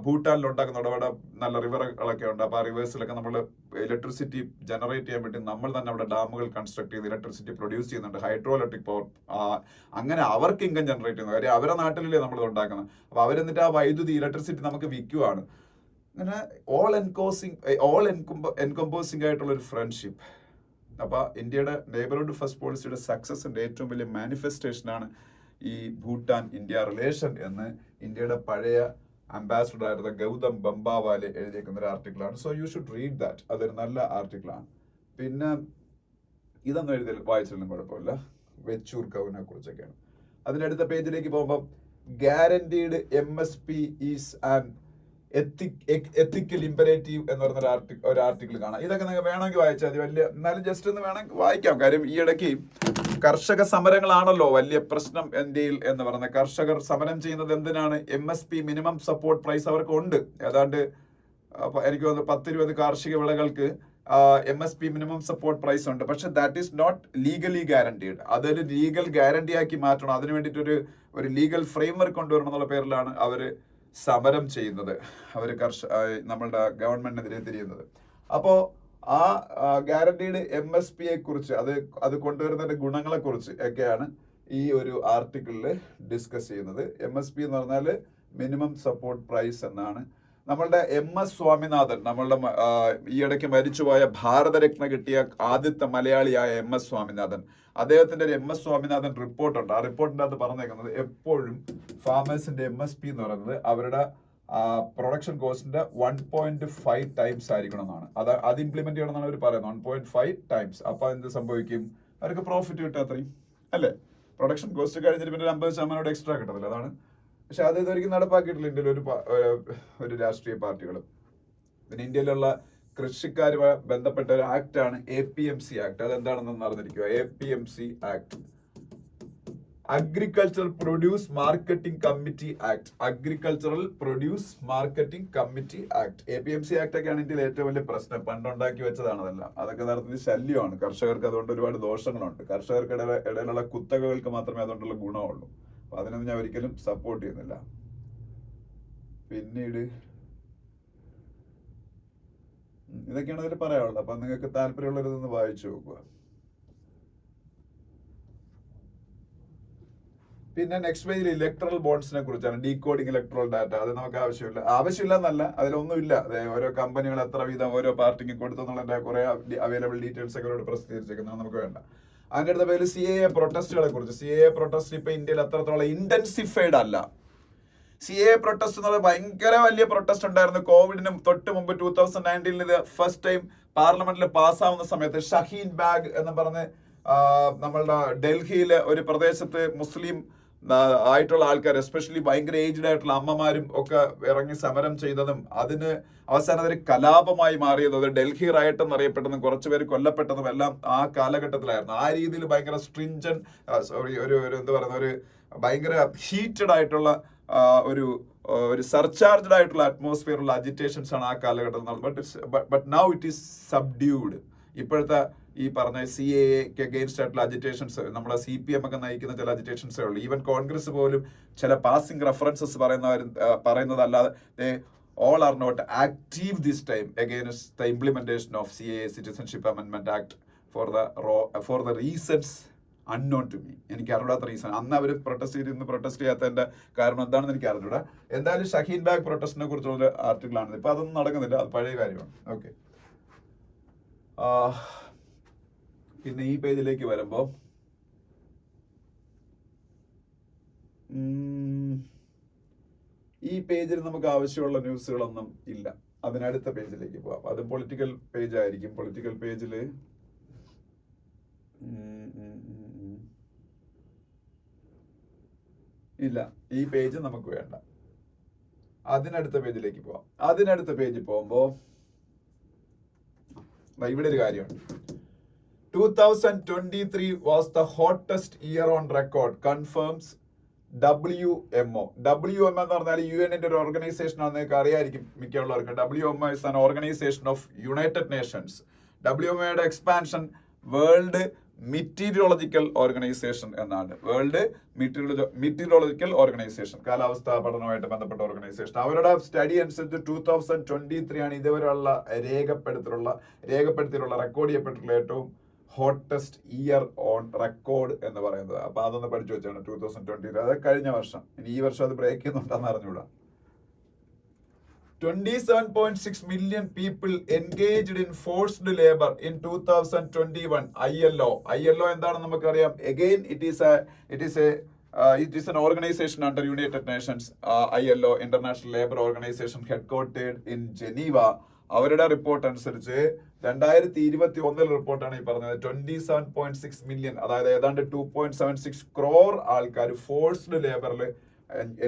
ഭൂട്ടാനിൽ ഉണ്ടാക്കുന്നുണ്ട്. അവിടെ നല്ല റിവറുകളൊക്കെ ഉണ്ട്. അപ്പൊ ആ റിവേഴ്സിലൊക്കെ നമ്മൾ ഇലക്ട്രിസിറ്റി ജനറേറ്റ് ചെയ്യാൻ വേണ്ടി നമ്മൾ തന്നെ അവിടെ ഡാമുകൾ കൺസ്ട്രക്ട് ചെയ്ത് ഇലക്ട്രിസിറ്റി പ്രൊഡ്യൂസ് ചെയ്യുന്നുണ്ട്. ഹൈഡ്രോ ഇലക്ട്രിക് പവർ, അങ്ങനെ അവർക്ക് ഇൻകം ജനറേറ്റ് ചെയ്യുന്നത്. കാര്യം അവരെ നാട്ടിലല്ലേ നമ്മൾ ഉണ്ടാക്കുന്നത്. അപ്പൊ അവരെന്നിട്ട് ആ വൈദ്യുതി ഇലക്ട്രിസിറ്റി നമുക്ക് വിൽക്കുവാണ്. അങ്ങനെ ഓൾ എൻകമ്പോസിംഗ് ആയിട്ടുള്ള ഒരു ഫ്രണ്ട്ഷിപ്പ്. അപ്പൊ ഇന്ത്യയുടെ നെയ്ബർഹുഡ് ഫസ്റ്റ് പോളിസിയുടെ സക്സസിന്റെ ഏറ്റവും വലിയ മാനിഫെസ്റ്റേഷൻ ആണ് ഈ ഭൂട്ടാൻ ഇന്ത്യ റിലേഷൻ എന്ന് ഇന്ത്യയുടെ പഴയ അംബാസിഡർ ആയിരുന്ന ഗൗതം ബംബാവാലെ എഴുതിയേക്കുന്ന ഒരു ആർട്ടിക്കിളാണ്. So you should read that. അതൊരു നല്ല ആർട്ടിക്കിളാണ്. പിന്നെ ഇതൊന്നും വായിച്ചാലും കുഴപ്പമില്ല. വെച്ചൂർ കവിനെ കുറിച്ചൊക്കെയാണ്. അതിനടുത്ത പേജിലേക്ക് പോകുമ്പോൾ guaranteed MSP is an ethical imperative എന്ന് പറയുന്ന ഒരു ആർട്ടിക്കിൾ കാണാം. ഇതൊക്കെ നിങ്ങൾക്ക് വേണമെങ്കിൽ വായിച്ചാൽ മതി. വലിയ എന്നാലും ജസ്റ്റ് ഒന്ന് വേണമെങ്കിൽ വായിക്കാം. കാര്യം ഈ ഇടയ്ക്ക് കർഷക സമരങ്ങളാണല്ലോ വലിയ പ്രശ്നം ഇന്ത്യയിൽ എന്ന് പറയുന്നത്. കർഷകർ സമരം ചെയ്യുന്നത് എന്തിനാണ്? MSP മിനിമം സപ്പോർട്ട് പ്രൈസ് അവർക്ക് ഉണ്ട്. ഏതാണ്ട് എനിക്ക് തോന്നുന്നു 10-20 കാർഷിക വിളകൾക്ക് MSP മിനിമം സപ്പോർട്ട് പ്രൈസ് ഉണ്ട്. പക്ഷെ that is not legally guaranteed. അതൊരു ലീഗൽ ഗ്യാരണ്ടി ആക്കി മാറ്റണം. അതിന് വേണ്ടിയിട്ട് ഒരു ലീഗൽ ഫ്രെയിംവർക്ക് കൊണ്ടുവരണം എന്നുള്ള പേരിലാണ് അവര് സമരം ചെയ്യുന്നത്. അവര് നമ്മളുടെ ഗവൺമെന്റിനെതിരെ തിരിയുന്നത്. അപ്പോ ആ ഗ്യാരണ്ടീഡ് MSPയെ കുറിച്ച് അത് കൊണ്ടുവരുന്നതിന്റെ ഗുണങ്ങളെ കുറിച്ച് ഒക്കെയാണ് ഈ ഒരു ആർട്ടിക്കിളിൽ ഡിസ്കസ് ചെയ്യുന്നത്. MSP എന്ന് പറഞ്ഞാല് മിനിമം സപ്പോർട്ട് പ്രൈസ് എന്നാണ്. നമ്മളുടെ MS സ്വാമിനാഥൻ, നമ്മളുടെ ഈ ഇടയ്ക്ക് മരിച്ചുപോയ ഭാരതരത്ന കിട്ടിയ ആദ്യത്തെ മലയാളിയായ MS സ്വാമിനാഥൻ, അദ്ദേഹത്തിന്റെ ഒരു MS സ്വാമിനാഥൻ റിപ്പോർട്ടുണ്ട്. ആ റിപ്പോർട്ടിന്റെ അകത്ത് പറഞ്ഞേക്കുന്നത് എപ്പോഴും ഫാമേഴ്സിന്റെ MSP എന്ന് പറയുന്നത് അവരുടെ പ്രൊഡക്ഷൻ കോസ്റ്റിന്റെ 1.5 ടൈംസ് ആയിരിക്കണം എന്നാണ്. അത് ഇംപ്ലിമെന്റ് ചെയ്യണം എന്നാണ് അവർ പറയുന്നത്. 1.5 ടൈംസ്. അപ്പൊ എന്ത് സംഭവിക്കും? അവർക്ക് പ്രോഫിറ്റ് കിട്ടും അത്രയും, അല്ലേ? പ്രൊഡക്ഷൻ കോസ്റ്റ് കഴിഞ്ഞിട്ട് പിന്നെ 50% എക്സ്ട്രാ കിട്ടത്തില്ല. അതാണ്. പക്ഷെ അത് ഇതൊരിക്കലും നടപ്പാക്കിയിട്ടില്ല ഇന്ത്യയിൽ ഒരു രാഷ്ട്രീയ പാർട്ടികളും. പിന്നെ ഇന്ത്യയിലുള്ള കൃഷിക്കാരുമായി ബന്ധപ്പെട്ട ഒരു ആക്ട് ആണ് APMC ആക്ട്. അതെന്താണെന്ന് അറിഞ്ഞിരിക്കുക. APMC act, agricultural produce marketing committee act. Agricultural produce marketing committee act. APMC act ഒക്കെയാണ് ഇന്ത്യയിൽ ഏറ്റവും വലിയ പ്രശ്നം. പണ്ടുണ്ടാക്കി വെച്ചതാണ് അതെല്ലാം. അതൊക്കെ നടത്തുന്നത് ശല്യമാണ് കർഷകർക്ക്. അതുകൊണ്ട് ഒരുപാട് ദോഷങ്ങളുണ്ട്. കർഷകർക്ക് ഇടയിലുള്ള കുത്തകകൾക്ക് മാത്രമേ അതുകൊണ്ടുള്ള ഗുണമുള്ളൂ. അപ്പൊ അതിനൊന്നും ഞാൻ ഒരിക്കലും സപ്പോർട്ട് ചെയ്യുന്നില്ല. പിന്നീട് ഇതൊക്കെയാണ് അതിൽ പറയാനുള്ളത്. അപ്പൊ നിങ്ങൾക്ക് താല്പര്യമുള്ളവരൊന്ന് വായിച്ചു നോക്കുക. പിന്നെ നെക്സ്റ്റ് പേജിൽ ഇലക്ട്രൽ ബോണ്ട്സിനെ കുറിച്ചാണ്. Decoding electoral data. അത് നമുക്ക് ആവശ്യമില്ല എന്നല്ല, അതിലൊന്നുമില്ല. ഓരോ കമ്പനികൾ എത്ര വീതം ഓരോ പാർട്ടിക്ക് കൊടുത്തു എന്നുള്ള കുറെ അവൈലബിൾ ഡീറ്റെയിൽസ് ഒക്കെ ഇവിടെ പ്രസിദ്ധീകരിച്ചേക്കുന്നത് നമുക്ക് വേണ്ട. അതിന്റെ അടുത്ത പേര് CAA പ്രൊട്ടസ്റ്റുകളെ കുറിച്ച്. CAA പ്രൊട്ടസ്റ്റ് ഇപ്പൊ ഇന്ത്യയിൽ എത്രത്തോളം ഇന്റൻസിഫൈഡ് അല്ല. CAA പ്രൊട്ടസ്റ്റ് എന്ന് പറയുന്നത് ഭയങ്കര വലിയ പ്രൊട്ടസ്റ്റ് ഉണ്ടായിരുന്നു കോവിഡിന് തൊട്ട് മുമ്പ്. 2019 ഇത് ഫസ്റ്റ് ടൈം പാർലമെന്റിൽ പാസ്സാവുന്ന സമയത്ത് ഷഹീൻ ബാഗ് എന്ന് പറഞ്ഞ് നമ്മളുടെ ഡൽഹിയിലെ ഒരു പ്രദേശത്ത് മുസ്ലിം ആയിട്ടുള്ള ആൾക്കാർ, എസ്പെഷ്യലി ഭയങ്കര ഏജ്ഡ് ആയിട്ടുള്ള അമ്മമാരും ഒക്കെ ഇറങ്ങി സമരം ചെയ്തതും അതിന് അവസാനം ഒരു കലാപമായി മാറിയതും അത് ഡൽഹി റയട്ട് എന്നറിയപ്പെട്ടതും കുറച്ചുപേര് കൊല്ലപ്പെട്ടതും എല്ലാം ആ കാലഘട്ടത്തിലായിരുന്നു. ആ രീതിയിൽ ഭയങ്കര സ്ട്രിഞ്ചൻ ഒരു എന്താ പറയുന്ന ഒരു ഭയങ്കര ഹീറ്റഡ് ആയിട്ടുള്ള ഒരു സർചാർജ്ഡ് ആയിട്ടുള്ള അറ്റ്മോസ്ഫിയറുള്ള അജിറ്റേഷൻസ് ആണ് ആ കാലഘട്ടത്തിൽ നടന്നത്. But now it is subdued. ഇപ്പോഴത്തെ ഈ പറഞ്ഞ CAAക്ക് അഗെയിൻസ്റ്റ് ആയിട്ടുള്ള അജിറ്റേഷൻസ് നമ്മളെ CPM ഒക്കെ നയിക്കുന്ന ചില അജിറ്റേഷൻസേ ഉള്ളൂ. ഈവൻ കോൺഗ്രസ് പോലും ചില പാസിംഗ് റെഫറൻസസ് പറയുന്നതല്ലാതെ all are not active this time against the implementation of CAA Citizenship Amendment Act for the reasons unknown to me. എനിക്ക് അറിയാത്ത റീസൺ. അന്ന് അവർ പ്രൊട്ടസ്റ്റ് ചെയ്യാത്തതിന്റെ കാരണം എന്താണെന്ന് എനിക്ക് അറിഞ്ഞൂടാ. എന്തായാലും ഷഹീൻ ബാഗ് പ്രൊട്ടസ്റ്റിനെ കുറിച്ചുള്ള ആർട്ടിക്കിൾ ആണ്. ഇപ്പൊ അതൊന്നും നടക്കുന്നില്ല, അത് പഴയ കാര്യമാണ്. ഓക്കെ, പിന്നെ ഈ പേജിലേക്ക് വരുമ്പോ ഈ പേജിൽ നമുക്ക് ആവശ്യമുള്ള ന്യൂസുകളൊന്നും ഇല്ല. അതിനടുത്ത പേജിലേക്ക് പോവാം. അത് പൊളിറ്റിക്കൽ പേജ് ആയിരിക്കും. പൊളിറ്റിക്കൽ പേജിൽ ഇല്ല, ഈ പേജ് നമുക്ക് വേണ്ട. അതിനടുത്ത പേജിലേക്ക് പോവാം. അതിനടുത്ത പേജിൽ പോകുമ്പോ ഇവിടെ ഒരു കാര്യമുണ്ട്. 2023 was the hottest year on record, confirms WMO. WMO എന്ന് പറഞ്ഞാൽ UN ഒരു ഓർഗനൈസേഷൻ ആണ്. നിങ്ങൾക്ക് അറിയായിരിക്കും മിക്കുള്ളവർക്ക്. WMO is an organization of United Nations. WMOയുടെ എക്സ്പാൻഷൻ വേൾഡ് മെറ്റീരിയോളജിക്കൽ ഓർഗനൈസേഷൻ എന്നാണ്. വേൾഡ് മെറ്റീരിയോളജിക്കൽ ഓർഗനൈസേഷൻ, കാലാവസ്ഥാ പഠനവുമായിട്ട് ബന്ധപ്പെട്ട ഓർഗനൈസേഷൻ. അവരുടെ സ്റ്റഡി അനുസരിച്ച് 2023 ആണ് ഇതുവരെയുള്ള രേഖപ്പെടുത്തിയിട്ടുള്ള റെക്കോർഡ് ചെയ്യപ്പെട്ടിട്ടുള്ള ഏറ്റവും ഹോട്ടസ്റ്റ് ഇയർ ഓൺ റെക്കോർഡ് എന്ന് പറയുന്നത്. അപ്പൊ അതൊന്ന് പഠിച്ചു വെച്ചാണ് 2023. അത് കഴിഞ്ഞ വർഷം. ഇനി ഈ വർഷം അത് ബ്രേക്ക് ചെയ്യുന്നുണ്ടെന്ന് അറിഞ്ഞൂടാ. 27.6 million people engaged in forced labor in 2021. ILO എന്താണെന്ന് നമുക്കറിയാം. Again, it is an organization under United Nations. ILO, International Labour Organization, headquartered in Geneva. അവരുടെ റിപ്പോർട്ട് അനുസരിച്ച് 2021 റിപ്പോർട്ടാണ് ഈ പറഞ്ഞത്. 27.6 million, അതായത് ഏതാണ്ട് 2.76 crore ആൾക്കാർ ഫോഴ്സ്ഡ് ലേബറിൽ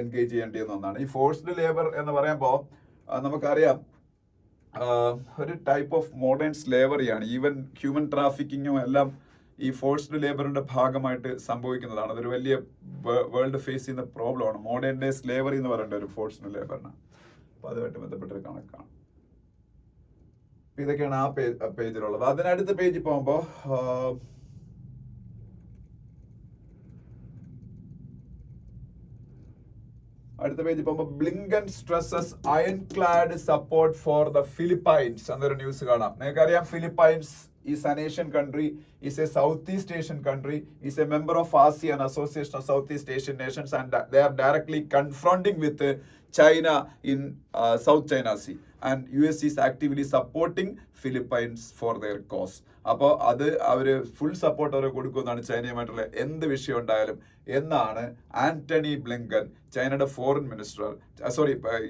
എൻഗേജ് ചെയ്യേണ്ടി വന്നതാണ്. ഈ ഫോഴ്സ്ഡ് ലേബർ എന്ന് പറയുമ്പോൾ നമുക്കറിയാം ഒരു ടൈപ്പ് ഓഫ് മോഡേൺ സ്ലേവറിയാണ്. ഈവൻ ഹ്യൂമൻ ട്രാഫിക്കിങ്ങും എല്ലാം ഈ ഫോഴ്സ്ഡ് ലേബറിന്റെ ഭാഗമായിട്ട് സംഭവിക്കുന്നതാണ്. അതൊരു വലിയ വേൾഡ് ഫേസ് ചെയ്യുന്ന പ്രോബ്ലമാണ്. മോഡേൺ ഡേ സ്ലേവറി എന്ന് പറയേണ്ട ഒരു ഫോഴ്സ്ഡ് ലേബറിന്. അപ്പൊ അതുമായിട്ട് ബന്ധപ്പെട്ടൊരു കണക്കാണ്. ഇതൊക്കെയാണ് ആ പേജിലുള്ളത്. അതിനടുത്ത പേജിൽ പോകുമ്പോ അടുത്ത പേജിൽ പോകുമ്പോൾ Blinken stresses iron clad support for the Philippines എന്നൊരു ന്യൂസ് കാണാം. നിങ്ങൾക്കറിയാം Philippines is an Asian country, is a Southeast Asian country, is a member of ASEAN, Association of Southeast Asian Nations, and they are directly confronting with China in South China Sea. And US is actively supporting Philippines for their cause. അപ്പോൾ അത് അവര് full support അവർ കൊടുക്കുമെന്നാണ് ചൈനയുമായിട്ടുള്ള എന്ത് വിഷയം ഉണ്ടായാലും എന്നാണ് Antony Blinken, ചൈനയുടെ foreign minister,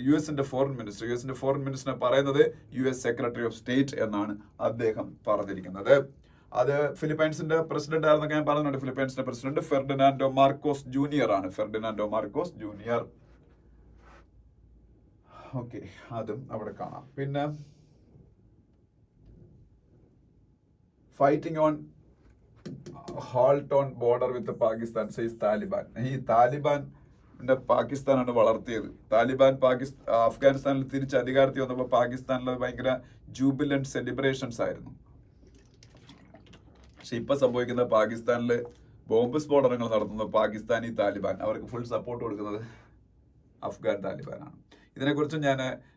യുഎസിന്റെ foreign minister പറയുന്നത്. US സെക്രട്ടറി ഓഫ് സ്റ്റേറ്റ് എന്നാണ് അദ്ദേഹം പറഞ്ഞിരിക്കുന്നത്. അത് ഫിലിപ്പൈൻസിന്റെ പ്രസിഡന്റ് ആയിരുന്നൊക്കെ ഞാൻ പറഞ്ഞിട്ടുണ്ട്. ഫിലിപ്പൈൻസിന്റെ പ്രസിഡന്റ് ഫെർഡിനാൻഡോ മാർക്കോസ് ജൂനിയർ ആണ്. ഓക്കെ, അതും അവിടെ കാണാം. പിന്നെ fighting on halt on border with Pakistan says Taliban. ഈ താലിബാന്റെ പാകിസ്ഥാനാണ് വളർത്തിയത്. താലിബാൻ അഫ്ഗാനിസ്ഥാനിൽ തിരിച്ച് അധികാരത്തിൽ വന്നപ്പോൾ പാകിസ്ഥാനിൽ ഭയങ്കര ജൂബിലന്റ് സെലിബ്രേഷൻസ് ആയിരുന്നു. പക്ഷെ ഇപ്പൊ സംഭവിക്കുന്ന പാകിസ്ഥാനില് ബോംബ് സ്ഫോടനങ്ങൾ നടത്തുന്ന പാകിസ്ഥാനി താലിബാൻ, അവർക്ക് ഫുൾ സപ്പോർട്ട് കൊടുക്കുന്നത് അഫ്ഗാൻ താലിബാനാണ്. ഇതിനെക്കുറിച്ച്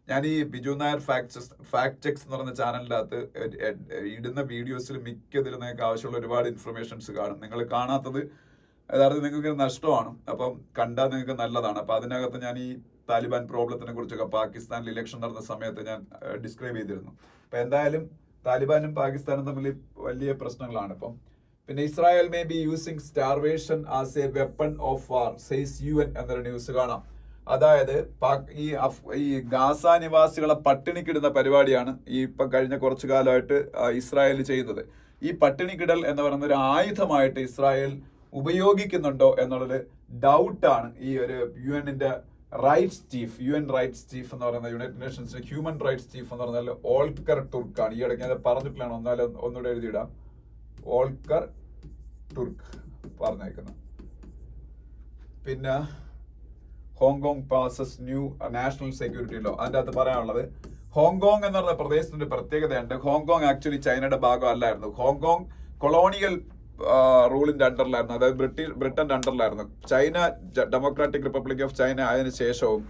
ഞാൻ ഈ ബിജു നായർ ഫാക്ട് ചെക്സ് എന്ന് പറയുന്ന ചാനലിനകത്ത് ഇടുന്ന വീഡിയോസിൽ മിക്കതിലും നിങ്ങൾക്ക് ആവശ്യമുള്ള ഒരുപാട് ഇൻഫർമേഷൻസ് കാണും. നിങ്ങൾ കാണാത്തത് യഥാർത്ഥത്തിൽ നിങ്ങൾക്ക് നഷ്ടമാണ്. അപ്പം കണ്ടാൽ നിങ്ങൾക്ക് നല്ലതാണ്. അപ്പൊ അതിനകത്ത് ഞാൻ ഈ താലിബാൻ പ്രോബ്ലത്തിനെ കുറിച്ചൊക്കെ പാകിസ്ഥാനിൽ ഇലക്ഷൻ നടന്ന സമയത്ത് ഞാൻ ഡിസ്ക്രൈബ് ചെയ്തിരുന്നു. അപ്പൊ എന്തായാലും താലിബാനും പാകിസ്ഥാനും തമ്മിൽ വലിയ പ്രശ്നങ്ങളാണ് ഇപ്പം. പിന്നെ Israel may be using starvation as a weapon of war says UN എന്നൊരു ന്യൂസ് കാണാം. അതായത് ഈ ഗാസ നിവാസികളെ പട്ടിണിക്കിടുന്ന പരിപാടിയാണ് ഈ ഇപ്പൊ കഴിഞ്ഞ കുറച്ചു കാലമായിട്ട് ഇസ്രായേൽ ചെയ്യുന്നത്. ഈ പട്ടിണിക്കിടൽ എന്ന് പറയുന്ന ഒരു ആയുധമായിട്ട് ഇസ്രായേൽ ഉപയോഗിക്കുന്നുണ്ടോ എന്നുള്ളത് ഡൗട്ടാണ്. ഈ ഒരു UN റൈറ്റ്സ് ചീഫ് എന്ന് പറയുന്ന യുണൈറ്റഡ് നേഷൻസിന്റെ ഹ്യൂമൻ റൈറ്റ്സ് ചീഫ് എന്ന് പറഞ്ഞാൽ ഓൾക്കർ തുർക്കാണ്. ഈ ഇടയ്ക്ക് അത് പറഞ്ഞിട്ടില്ലാണ്, ഒന്നുകൂടെ എഴുതിയിടാം. ഓൾക്കർ തുർക്ക് പറഞ്ഞേക്കുന്നത്. പിന്നെ Hong Kong passes new national security law. അതിൻ്റെ അകത്ത് പറയാനുള്ളത്, ഹോങ്കോങ് എന്ന് പറഞ്ഞ പ്രദേശത്തിന്റെ പ്രത്യേകതയുണ്ട്. ഹോങ്കോങ് ആക്ച്വലി ചൈനയുടെ ഭാഗം അല്ലായിരുന്നു. ഹോങ്കോങ് കൊളോണിയൽ റൂളിന്റെ അണ്ടറിലായിരുന്നു, അതായത് ബ്രിട്ടന്റെ അണ്ടറിലായിരുന്നു. China democratic republic of China ആയതിനു ശേഷവും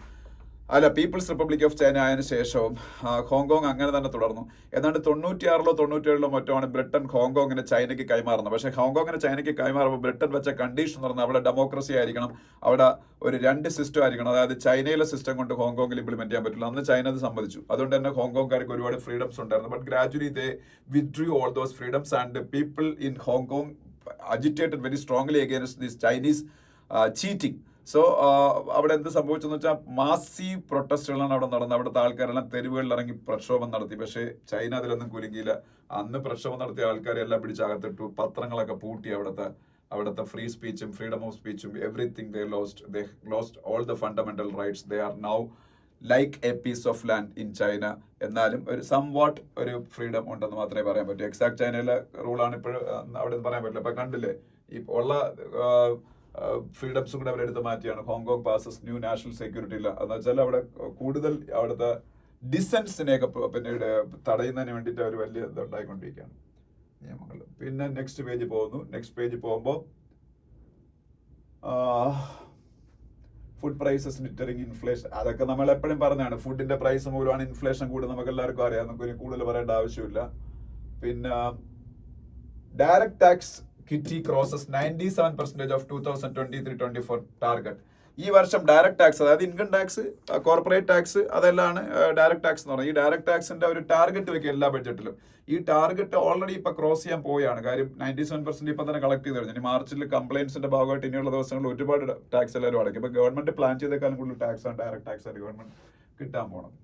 പീപ്പിൾസ് റിപ്പബ്ലിക് ഓഫ് ചൈന ആയതിനു ശേഷവും ഹോങ്കോങ് അങ്ങനെ തന്നെ തുടർന്നു. ഏതാണ്ട് 96-ലോ 97-ലോ മറ്റോ ബ്രിട്ടൻ ഹോങ്കോങ്ങിനെ ചൈനയ്ക്ക് കൈമാറുന്നത്. പക്ഷേ ഹോങ്കോങ്ങിനെ ചൈനയ്ക്ക് കൈമാറുമ്പോൾ ബ്രിട്ടൻ വെച്ച കണ്ടീഷൻ എന്ന് പറഞ്ഞാൽ അവിടെ ഡെമോക്രസി ആയിരിക്കണം, അവിടെ ഒരു 2 സിസ്റ്റം ആയിരിക്കണം. അതായത് ചൈനയിലെ സിസ്റ്റം കൊണ്ട് ഹോങ്കോങ്ങിൽ ഇംപ്ലിമെന്റ് ചെയ്യാൻ പറ്റില്ല. അന്ന് ചൈന അത് സമ്മതിച്ചു. അതുകൊണ്ട് തന്നെ ഹോങ്കോങ്കാർക്ക് ഒരുപാട് ഫ്രീഡംസ് ഉണ്ടായിരുന്നു. But gradually they withdrew all those freedoms and people in Hong agitated very strongly against this Chinese cheating. So അവിടെ എന്ത് സംഭവിച്ചെന്ന് വെച്ചാൽ മാസീവ് പ്രൊട്ടസ്റ്റുകളാണ് അവിടെ നടന്നത്. അവിടുത്തെ ആൾക്കാരെല്ലാം തെരുവുകളിൽ ഇറങ്ങി പ്രക്ഷോഭം നടത്തി. പക്ഷേ ചൈന അതിലൊന്നും കുലുങ്ങിയില്ല. അന്ന് പ്രക്ഷോഭം നടത്തിയ ആൾക്കാരെ എല്ലാം പിടിച്ചകത്തിട്ടു, പത്രങ്ങളൊക്കെ പൂട്ടി. അവിടുത്തെ ഫ്രീ സ്പീച്ചും ഫ്രീഡം ഓഫ് സ്പീച്ചും everything they lost all the fundamental rights. They are now like a piece of land in China. എന്നാലും ഒരു സംവാട്ട് ഒരു ഫ്രീഡം ഉണ്ടെന്ന് മാത്രമേ പറയാൻ പറ്റൂ. എക്സാക്ട് ചൈനയിലെ റൂളാണ് ഇപ്പോഴും അവിടെ പറയാൻ പറ്റില്ല. അപ്പൊ കണ്ടില്ലേ, ഈ ഉള്ള ഫ്രീഡംസും കൂടെ അവരെടുത്ത് മാറ്റിയാണ്. Hong Kong passes new national security ഇല്ല എന്ന് വെച്ചാൽ അവിടെ കൂടുതൽ അവിടുത്തെ ഡിസെൻസിനെയൊക്കെ പിന്നീട് തടയുന്നതിന് വേണ്ടിയിട്ട് അവർ വലിയ ഇതുണ്ടായിക്കൊണ്ടിരിക്കുകയാണ് നിയമങ്ങൾ. പിന്നെ നെക്സ്റ്റ് പേജ് പോകുമ്പോൾ ഫുഡ് പ്രൈസസ് ലിറ്ററിങ് ഇൻഫ്ലേഷൻ, അതൊക്കെ നമ്മൾ എപ്പോഴും പറഞ്ഞാണ്. ഫുഡിന്റെ പ്രൈസ് മൂലമാണ് ഇൻഫ്ലേഷൻ കൂടുന്നത്, നമുക്ക് എല്ലാവർക്കും അറിയാം. നമുക്ക് കൂടുതൽ പറയേണ്ട ആവശ്യമില്ല. പിന്നെ direct tax kitty crosses 97% of 2023-24 target. ഈ വർഷം ഡയറക്ട് ടാക്സ്, അതായത് ഇൻകം ടാക്സ്, കോർപ്പറേറ്റ് ടാക്സ്, അതെല്ലാം ഡയറക്ട് ടാക്സ് എന്ന് പറയുന്നത്. ഈ ഡയറക്ട് ടാക്സിന്റെ ഒരു ടാർഗറ്റ് വെക്കുക എല്ലാ ബഡ്ജറ്റിലും. ഈ ടാർഗറ്റ് ഓൾറെഡി ഇപ്പൊ ക്രോസ് ചെയ്യാൻ പോവുകയാണ്. കാര്യം 97% ഇപ്പൊ തന്നെ കളക്ട് ചെയ്ത് കഴിഞ്ഞു. ഇനി മാർച്ചിൽ കംപ്ലൈൻസിന്റെ ഭാഗമായിട്ട് ഇനിയുള്ള ദിവസങ്ങളിൽ ഒരുപാട് ടാക്സ് എല്ലാവരും അടയ്ക്കും. ഇപ്പൊ ഗവൺമെന്റ് പ്ലാൻ ചെയ്തേക്കാളും കൂടുതൽ ടാക്സ് ആണ്, ഡയറക്ട് ടാക്സ് ആണ് ഗവൺമെന്റ് കിട്ടാൻ പോണത്.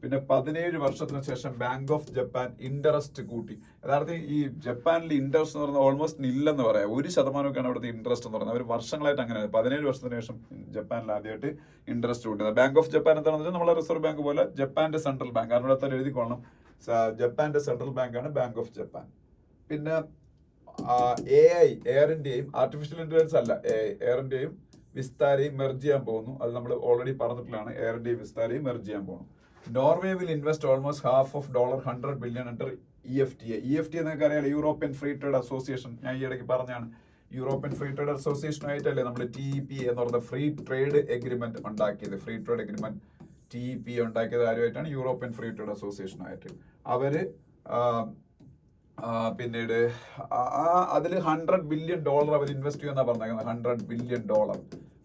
പിന്നെ 17 വർഷത്തിന് ശേഷം ബാങ്ക് ഓഫ് ജപ്പാൻ ഇൻട്രസ്റ്റ് കൂട്ടി. യഥാർത്ഥത്തിൽ ഈ ജപ്പാനിൽ ഇൻട്രസ്റ്റ് എന്ന് പറഞ്ഞാൽ ഓൾമോസ്റ്റ് നില്ലെന്ന് പറയാം. 1% അവിടുത്തെ ഇൻട്രസ്റ്റ് എന്ന് പറഞ്ഞാൽ അവർ വർഷങ്ങളായിട്ട് അങ്ങനെ. 17 വർഷത്തിന് ശേഷം ജപ്പാനിൽ ആദ്യമായിട്ട് ഇൻട്രസ്റ്റ് കൂട്ടുന്നത്. ബാങ്ക് ഓഫ് ജപ്പാൻ എന്താണെന്ന് വെച്ചാൽ നമ്മളെ റിസർവ് ബാങ്ക് പോലെ ജപ്പാന്റെ സെൻട്രൽ ബാങ്ക്. കാരണം ഇവിടെ എഴുതിക്കൊള്ളണം, ജപ്പാന്റെ സെൻട്രൽ ബാങ്കാണ് ബാങ്ക് ഓഫ് ജപ്പാൻ. പിന്നെ AI എയർ ഇന്ത്യയും ആർട്ടിഫിഷ്യൽ ഇന്റലിജൻസ് അല്ല, എയർ ഇന്ത്യയും വിസ്താരയും മെർജ് ചെയ്യാൻ പോകുന്നു. അത് നമ്മൾ ഓൾറെഡി പറഞ്ഞിട്ടുള്ളതാണ്. എയർ ഇന്ത്യയും വിസ്താരയും മെർജ് ചെയ്യാൻ പോകുന്നു. Norway will invest almost $500 billion under EFTA. EFTA എന്നൊക്കെ അറിയാലോ, യൂറോപ്യൻ ഫ്രീ ട്രേഡ് അസോസിയേഷൻ. ഞാൻ ഈ ഇടയ്ക്ക് പറഞ്ഞാണ്, യൂറോപ്യൻ ഫ്രീ ട്രേഡ് അസോസിയേഷനായിട്ടല്ലേ നമ്മൾ TEP എന്ന് പറയുന്ന ഫ്രീ ട്രേഡ് എഗ്രിമെന്റ് ഉണ്ടാക്കിയത്. ഫ്രീ ട്രേഡ് എഗ്രിമെന്റ് TEP ഉണ്ടാക്കിയത് ആരുമായിട്ടാണ്? യൂറോപ്യൻ ഫ്രീ ട്രേഡ് അസോസിയേഷനായിട്ട്. അവര് പിന്നീട് അതിൽ $100 billion അവർ ഇൻവെസ്റ്റ് ചെയ്യുമെന്നാണ് പറഞ്ഞേക്കുന്നത്. $100 billion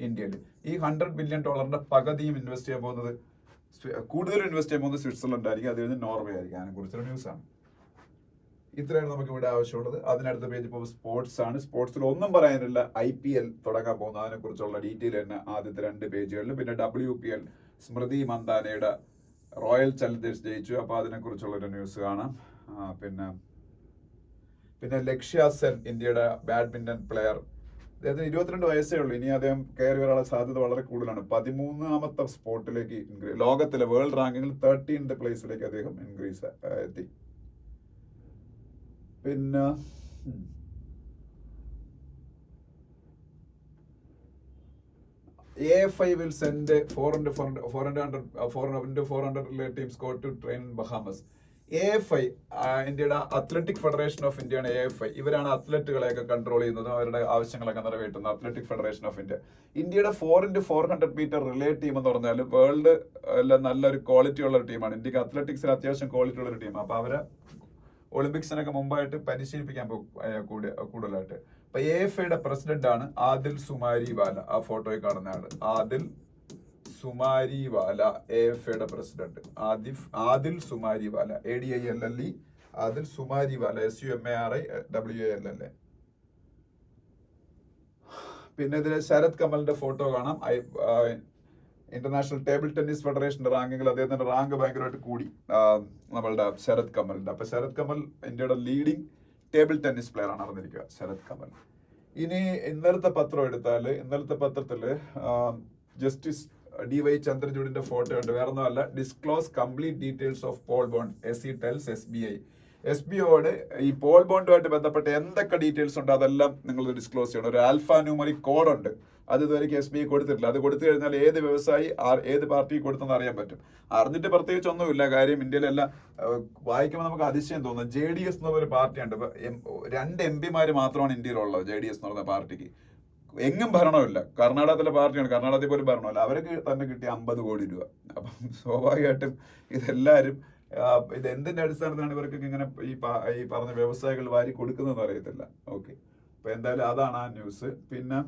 ഇന്ത്യയിൽ. ഈ $100 billion പകുതിയും ഇൻവെസ്റ്റ് ചെയ്യാൻ പോകുന്നത്, കൂടുതൽ ഇൻവെസ്റ്റ് ചെയ്യാൻ പോകുന്നത് സ്വിറ്റ്സർലൻഡ് ആയിരിക്കും. അത് കഴിഞ്ഞ് നോർവേ ആയിരിക്കും. അതിനെ കുറിച്ചൊരു ന്യൂസാണ്. ഇത്രയാണ് നമുക്ക് ഇവിടെ ആവശ്യമുള്ളത്. അതിനടുത്ത പേജ് ഇപ്പോൾ സ്പോർട്സ് ആണ്. സ്പോർട്സിൽ ഒന്നും പറയാനില്ല. IPL തുടങ്ങാൻ പോകുന്നു, അതിനെ കുറിച്ചുള്ള ഡീറ്റെയിൽ തന്നെ ആദ്യത്തെ 2 പേജുകളിൽ. പിന്നെ WPL സ്മൃതി മന്ദാനയുടെ റോയൽ ചലഞ്ചേഴ്സ് ജയിച്ചു. അപ്പൊ അതിനെ കുറിച്ചുള്ള ഒരു ന്യൂസ് കാണാം. പിന്നെ ലക്ഷ്യ സെൻ, ഇന്ത്യയുടെ ബാഡ്മിന്റൺ പ്ലെയർ. അദ്ദേഹത്തിന് 22 വയസ്സേ ഉള്ളൂ. ഇനി അദ്ദേഹം കയറി വരാനുള്ള സാധ്യത വളരെ കൂടുതലാണ്. 13ാമത്തെ സ്പോട്ടിലേക്ക് ലോകത്തിലെ വേൾഡ് റാങ്കിങ്ങിൽ 13th പ്ലേസിലേക്ക് അദ്ദേഹം ഇൻക്രീസ് എത്തി. പിന്നെ AFI will send 400 team squad to train in Bahamas. AFI, ഇന്ത്യയുടെ അത്ലറ്റിക് ഫെഡറേഷൻ ഓഫ് ഇന്ത്യയാണ് AFI. ഇവരാണ് അത്ലറ്റുകളെയൊക്കെ കൺട്രോൾ ചെയ്യുന്നതും അവരുടെ ആവശ്യങ്ങളൊക്കെ നിറവേറ്റുന്നത്. Athletic federation of India. ഇന്ത്യയുടെ 4x400 മീറ്റർ റിലേ ടീം എന്ന് പറഞ്ഞാൽ വേൾഡ് നല്ലൊരു ക്വാളിറ്റി ഉള്ള ഒരു ടീമാണ്. ഇന്ത്യക്ക് അത്ലറ്റിക്സിൽ അത്യാവശ്യം ക്വാളിറ്റി ഉള്ള ഒരു ടീമാണ്. അപ്പൊ അവരെ ഒളിമ്പിക്സിനൊക്കെ മുമ്പായിട്ട് പരിശീലിപ്പിക്കാൻ പോകും കൂടുതലായിട്ട്. അപ്പൊ AFAയുടെ പ്രസിഡന്റ് ആണ് ആദിൽ സുമാരിവാല. ആ ഫോട്ടോയിൽ കാണുന്ന ആള് ആദിൽ സുമാരിവാല, AFAയുടെ president Adille Sumariwala, ADILLE, Adille Sumariwala, SUMARIWALA. പിന്നെ ഇതിൽ ശരത് കമലിന്റെ ഫോട്ടോ കാണാം. ഇന്റർനാഷണൽ ടേബിൾ ടെന്നീസ് ഫെഡറേഷന്റെ റാങ്കിങ്ങിൽ അദ്ദേഹത്തിന്റെ റാങ്ക് ഭയങ്കരമായിട്ട് കൂടി, നമ്മളുടെ ശരത് കമലിന്റെ. അപ്പൊ ശരത് കമൽ ഇന്ത്യയുടെ ലീഡിംഗ് ടേബിൾ ടെന്നീസ് പ്ലെയർ ആണ്, അറിഞ്ഞിരിക്കുക ശരത് കമൽ. ഇനി ഇന്നലത്തെ പത്രം എടുത്താല്, ഇന്നലത്തെ പത്രത്തില് ജസ്റ്റിസ് DY ചന്ദ്രചൂഡിന്റെ ഫോട്ടോ ഉണ്ട്. വേറെ ഒന്നുമല്ല, disclose complete details of poll bond, SE tells SBIയോട് ഈ പോൾ ബോണ്ടുമായിട്ട് ബന്ധപ്പെട്ട എന്തൊക്കെ ഡീറ്റെയിൽസ് ഉണ്ട് അതെല്ലാം നിങ്ങൾ ഡിസ്ക്ലോസ് ചെയ്യണം. ഒരു ആൽഫാ ന്യൂമറിക് കോഡ് ഉണ്ട്, അത് ഇതുവരെ SBI കൊടുത്തിട്ടില്ല. അത് കൊടുത്തു കഴിഞ്ഞാൽ ഏത് വ്യവസായി ഏത് പാർട്ടി കൊടുത്തെന്ന് അറിയാൻ പറ്റും. അറിഞ്ഞിട്ട് പ്രത്യേകിച്ച് ഒന്നുമില്ല. കാര്യം ഇന്ത്യയിലെല്ലാം വായിക്കുമ്പോൾ നമുക്ക് അതിശയം തോന്നും. JDS എന്ന് പറഞ്ഞൊരു പാർട്ടിയുണ്ട്, 2 MP മാത്രമാണ് ഇന്ത്യയിലുള്ളത്. JDS എന്ന് പറഞ്ഞ പാർട്ടിക്ക് എങ്ങും ഭരണമില്ല. കർണാടകത്തിലെ പാർട്ടിയാണ്, കർണാടകത്തിൽ പോലും ഭരണമില്ല. അവർക്ക് തന്നെ കിട്ടിയ 50 കോടി രൂപ. അപ്പം സ്വാഭാവികമായിട്ടും ഇതെല്ലാവരും ഇത് എന്തിന്റെ അടിസ്ഥാനത്തിലാണ് ഇവർക്ക് ഇങ്ങനെ ഈ പറഞ്ഞ വ്യവസായികൾ വാരി കൊടുക്കുന്നതെന്ന് അറിയത്തില്ല. ഓക്കെ, അപ്പൊ എന്തായാലും അതാണ് ആ ന്യൂസ്. പിന്നെ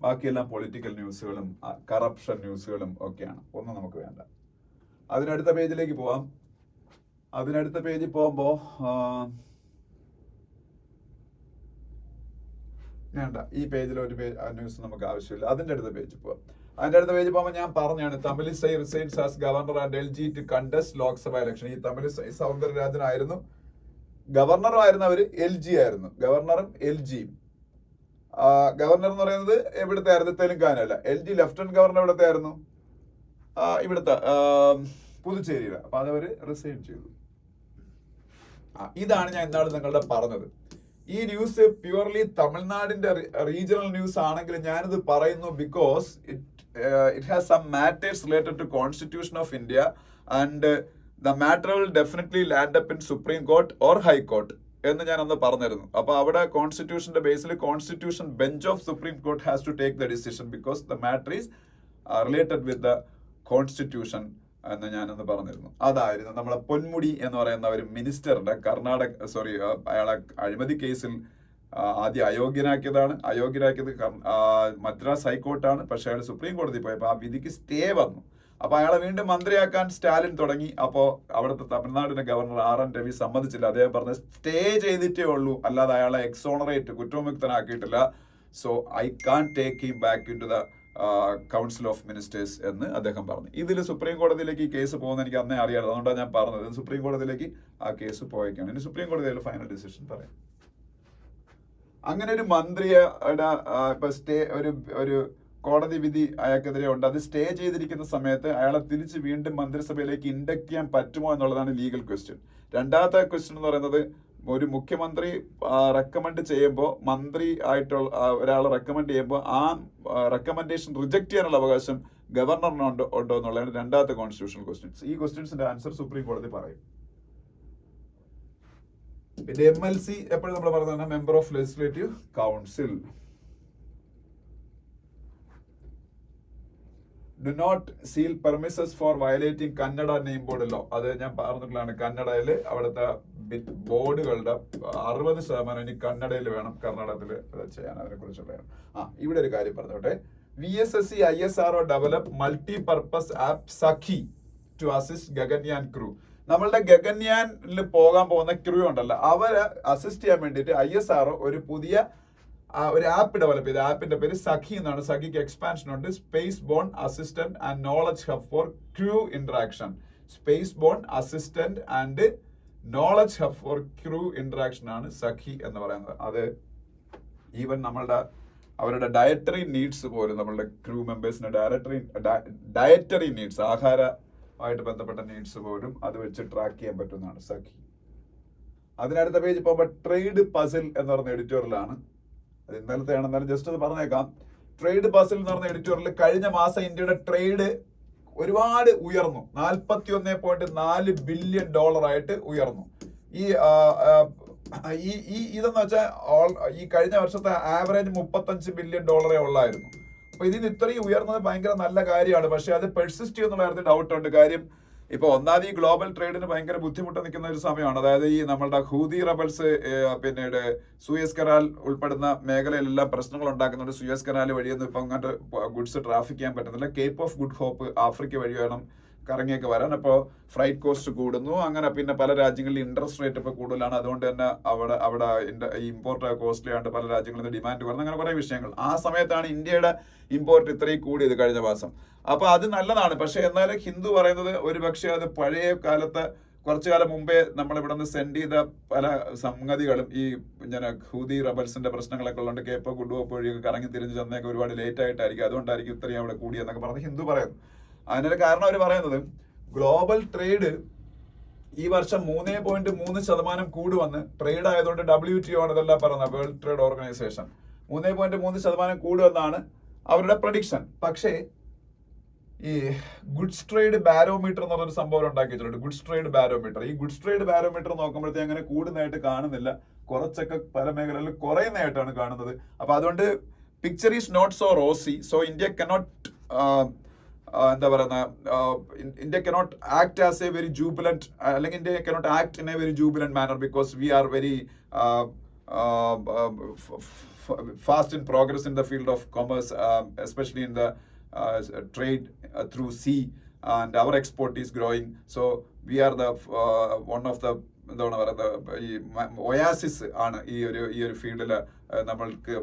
ബാക്കിയെല്ലാം പൊളിറ്റിക്കൽ ന്യൂസുകളും കറപ്ഷൻ ന്യൂസുകളും ഒക്കെയാണ്. ഒന്നും നമുക്ക് വേണ്ട. അതിനടുത്ത പേജിലേക്ക് പോവാം. അതിനടുത്ത പേജിൽ പോകുമ്പോ വേണ്ട, ഈ പേജിൽ ഒരു ന്യൂസ് നമുക്ക് ആവശ്യമില്ല. അതിന്റെ അടുത്ത പേജിൽ പോവാം. അതിന്റെ അടുത്ത പേജിൽ പോകുമ്പോൾ ഞാൻ പറഞ്ഞാണ്, Tamilisai resigns as governor and LG to contest Lok Sabha election. ഈ തമിലിസൈ സൗന്ദരരാജനായിരുന്നു ഗവർണറുമായിരുന്നു, അവര് LG ആയിരുന്നു. ഗവർണറും LGയും. ഗവർണർ എന്ന് പറയുന്നത് എവിടുത്തെ ആയിരുന്നു? തെലുങ്കാനല്ല. LG ലെഫ്റ്റനന്റ് ഗവർണർ എവിടത്തെ ആയിരുന്നു? ഇവിടുത്തെ പുതുച്ചേരിയിലെ. അപ്പൊ അതവര് റിസൈൻ ചെയ്തു. ഇതാണ് ഞാൻ എന്താണ് നിങ്ങളുടെ പറഞ്ഞത്. ഈ ന്യൂസ് പ്യുവർലി തമിഴ്നാടിന്റെ റീജിയണൽ ന്യൂസ് ആണെങ്കിൽ ഞാനിത് പറയുന്നു because it has some matters related to Constitution of India and the matter will definitely land up in Supreme Court or High Court എന്ന് ഞാനൊന്ന് പറഞ്ഞിരുന്നു. അപ്പൊ അവിടെ കോൺസ്റ്റിറ്റ്യൂഷന്റെ ബേസിൽ constitution bench of supreme court has to take the decision because the matter is related with the constitution എന്ന് ഞാനൊന്ന് പറഞ്ഞിരുന്നു. അതായിരുന്നു നമ്മളെ പൊന്മുടി എന്ന് പറയുന്ന ഒരു മിനിസ്റ്ററുടെ അയാളെ അഴിമതി കേസിൽ ആദ്യം അയോഗ്യനാക്കിയത് മദ്രാസ് ഹൈക്കോർട്ടാണ്. പക്ഷെ അയാൾ സുപ്രീം കോടതി പോയപ്പോ ആ വിധിക്ക് സ്റ്റേ വന്നു. അപ്പൊ അയാളെ വീണ്ടും മന്ത്രിയാക്കാൻ സ്റ്റാലിൻ തുടങ്ങി. അപ്പോ അവിടുത്തെ തമിഴ്നാടിന്റെ ഗവർണർ RN രവി സമ്മതിച്ചില്ല. അദ്ദേഹം പറഞ്ഞ സ്റ്റേ ചെയ്തിട്ടേ ഉള്ളൂ, അല്ലാതെ അയാളെ എക്സോണറേറ്റ് കുറ്റവിമുക്തനാക്കിയിട്ടില്ല. So I can take him back in to the council of ministers എന്ന് അദ്ദേഹം പറഞ്ഞു. ഇതിൽ സുപ്രീം കോടതിയിലേക്ക് ഈ കേസ് പോകുന്ന എനിക്ക് അന്നേ അറിയാതെ, അതുകൊണ്ടാണ് ഞാൻ പറഞ്ഞത്. സുപ്രീം കോടതിയിലേക്ക് ആ കേസ് പോയേക്കാണ്. ഇനി സുപ്രീം കോടതിയിൽ ഫൈനൽ ഡിസിഷൻ പറയാം. അങ്ങനെ ഒരു മന്ത്രിയുടെ ഇപ്പൊ സ്റ്റേ ഒരു കോടതി വിധി അയാൾക്കെതിരെ ഉണ്ട്. അത് സ്റ്റേ ചെയ്തിരിക്കുന്ന സമയത്ത് അയാളെ തിരിച്ച് വീണ്ടും മന്ത്രിസഭയിലേക്ക് ഇൻഡക്ട് ചെയ്യാൻ പറ്റുമോ എന്നുള്ളതാണ് ലീഗൽ ക്വസ്റ്റ്യൻ. രണ്ടാമത്തെ ക്വസ്റ്റ്യൻ എന്ന് പറയുന്നത്, ഒരു മുഖ്യമന്ത്രി റെക്കമെൻഡ് ചെയ്യുമ്പോൾ, മന്ത്രി ആയിട്ടുള്ള ഒരാൾ റെക്കമെൻഡ് ചെയ്യുമ്പോൾ ആ റെക്കമെൻഡേഷൻ റിജക്ട് ചെയ്യാനുള്ള അവകാശം ഗവർണറിനുണ്ടോ എന്നുള്ളതാണ് രണ്ടാമത്തെ കോൺസ്റ്റിറ്റ്യൂഷണൽ ക്വസ്റ്റ്യൻസ്. ഈ ക്വസ്റ്റ്യൻസിന്റെ ആൻസർ സുപ്രീം കോടതി പറയും. പിന്നെ MLC എപ്പോഴും നമ്മൾ പറഞ്ഞതാണ് member of legislative council. Do not seal premises for violating Kannada name board law. അത് ഞാൻ പറഞ്ഞിട്ടുള്ളതാണ്. കന്നഡയിൽ അവിടുത്തെ ബോർഡുകളുടെ 60% ഇനി കന്നഡയിൽ വേണം കർണാടകത്തിൽ ചെയ്യാൻ. അതിനെ കുറിച്ചുള്ള ഇവിടെ ഒരു കാര്യം പറഞ്ഞോട്ടെ. VSSC ISRO develop multi purpose app Sakhi to assist Gaganyaan crew. നമ്മളുടെ ഗഗൻയാനിൽ പോകാൻ പോകുന്ന ക്രൂ ഉണ്ടല്ലോ, അവരെ അസിസ്റ്റ് ചെയ്യാൻ വേണ്ടിയിട്ട് ISRO ഒരു പുതിയ ഒരു ആപ്പ് ഡെവലപ്പ് ചെയ്ത. ആപ്പിന്റെ പേര് സഖി എന്നാണ്. സഖിക്ക് എക്സ്പാൻഷൻ ഉണ്ട്. Space borne assistant and knowledge hub for crew interaction. Space borne assistant and knowledge hub for crew interaction ആണ് സഖി എന്ന് പറയുന്നത്. അത് ഈവൻ അവരുടെ ഡയറ്ററി നീഡ്സ് പോലും, നമ്മളുടെ ക്രൂ മെമ്പേഴ്സിന്റെ ഡയറ്ററി നീഡ്സ്, ആഹാരമായിട്ട് ബന്ധപ്പെട്ട നീഡ്സ് പോലും അത് വെച്ച് ട്രാക്ക് ചെയ്യാൻ പറ്റുന്നതാണ് സഖി. അതിനടുത്ത പേജ് പോകുമ്പോൾ ട്രേഡ് പസിൽ എന്ന് പറഞ്ഞ എഡിറ്റോറിയലാണ്. അത് ഇന്നലത്തെയാണ്, എന്നാലും ജസ്റ്റ് അത് പറഞ്ഞേക്കാം. ട്രേഡ് പസിൽ എന്ന് പറഞ്ഞ എഡിറ്റോറിയൽ കഴിഞ്ഞ മാസം ഇന്ത്യയുടെ ട്രേഡ് ഒരുപാട് ഉയർന്നു. $41.4 ബില്യൺ ആയിട്ട് ഉയർന്നു. ഇതെന്ന് വെച്ചാൽ ഈ കഴിഞ്ഞ വർഷത്തെ ആവറേജ് $35 ബില്യൺ ഉള്ളായിരുന്നു. അപ്പൊ ഇതിന് ഇത്രയും ഉയർന്നത് ഭയങ്കര നല്ല കാര്യമാണ്. പക്ഷെ അത് പെർസിസ്റ്റ് ചെയ്യുന്നുള്ള കാര്യത്തിൽ ഡൗട്ട് ഉണ്ട്. കാര്യം ഇപ്പൊ ഒന്നാമത് ഈ ഗ്ലോബൽ ട്രേഡിന് ഭയങ്കര ബുദ്ധിമുട്ട് നിൽക്കുന്ന ഒരു സമയമാണ്. അതായത് ഈ നമ്മളുടെ ഹൂതി റബൽസ് പിന്നീട് സൂയസ് കനാൽ ഉൾപ്പെടുന്ന മേഖലയിലെല്ലാം പ്രശ്നങ്ങൾ ഉണ്ടാക്കുന്നുണ്ട്. സൂയസ് കനാൽ വഴിയൊന്നും ഇപ്പൊ അങ്ങോട്ട് ഗുഡ്സ് ട്രാഫിക് ചെയ്യാൻ പറ്റുന്നില്ല. Cape of Good Hope Africa വഴി വേണം കറങ്ങിയൊക്കെ വരാൻ. അപ്പോൾ ഫ്രൈറ്റ് കോസ്റ്റ് കൂടുന്നു. അങ്ങനെ പിന്നെ പല രാജ്യങ്ങളിൽ ഇൻട്രസ്റ്റ് റേറ്റ് ഇപ്പോൾ കൂടുതലാണ്. അതുകൊണ്ട് തന്നെ അവിടെ ഇമ്പോർട്ട് കോസ്റ്റ്ലി ആയിട്ട് പല രാജ്യങ്ങളിൽ ഡിമാൻഡ് വരുന്നത്. അങ്ങനെ കുറെ വിഷയങ്ങൾ. ആ സമയത്താണ് ഇന്ത്യയുടെ ഇമ്പോർട്ട് ഇത്രയും കൂടിയത് കഴിഞ്ഞ മാസം. അപ്പൊ അത് നല്ലതാണ്. പക്ഷെ എന്നാലും ഹിന്ദു പറയുന്നത് ഒരു പക്ഷേ അത് പഴയ കാലത്ത് കുറച്ചു കാലം മുമ്പേ നമ്മൾ ഇവിടെ നിന്ന് സെൻഡ് ചെയ്ത പല സംഗതികളും ഈ ഹൂതി റബൽസിന്റെ പ്രശ്നങ്ങളൊക്കെ ഉള്ളതുകൊണ്ട് കേപ്പ് ഗുഡ് ഹോപ്പ് വഴിയൊക്കെ കറങ്ങി തിരിഞ്ഞ് ചെന്നൊക്കെ ഒരുപാട് ലേറ്റ് ആയിട്ടായിരിക്കും. അതുകൊണ്ടായിരിക്കും ഇത്രയും അവിടെ കൂടിയെന്നൊക്കെ പറഞ്ഞ് ഹിന്ദു പറയുന്നു. അതിനൊരു കാരണം അവർ പറയുന്നത് ഗ്ലോബൽ ട്രേഡ് ഈ വർഷം 3.3% കൂടുവന്ന്. ട്രേഡ് ആയതുകൊണ്ട് WTO ആണ് ഇതെല്ലാം പറയുന്നത്, വേൾഡ് ട്രേഡ് ഓർഗനൈസേഷൻ. 3.3% കൂടുവെന്നാണ് അവരുടെ പ്രഡിക്ഷൻ. പക്ഷേ ഈ ഗുഡ്സ് ട്രേഡ് ബാരോമീറ്റർ എന്ന് പറഞ്ഞൊരു സംഭവം ഉണ്ടാക്കി വെച്ചിട്ടുണ്ട്. Goods trade barometer. ഈ ഗുഡ്സ് ട്രേഡ് ബാരോമീറ്റർ നോക്കുമ്പോഴത്തേക്ക് അങ്ങനെ കൂടുന്നതായിട്ട് കാണുന്നില്ല. കുറച്ചൊക്കെ പല മേഖലകളിൽ കുറയുന്നതായിട്ടാണ് കാണുന്നത്. അപ്പൊ അതുകൊണ്ട് picture is not so rosy. So India cannot എന്താ പറയുന്ന India cannot act as a very jubilant, അല്ലെങ്കിൽ India cannot act in a very jubilant manner because we are very fast in progress in the field of commerce, especially in the trade through sea, and our export is growing. So we are the one of the എന്താണ് പറയുന്നത്, ഈ oasis ആണ് ഈ ഒരു ഫീൽഡിൽ. നമ്മൾക്ക്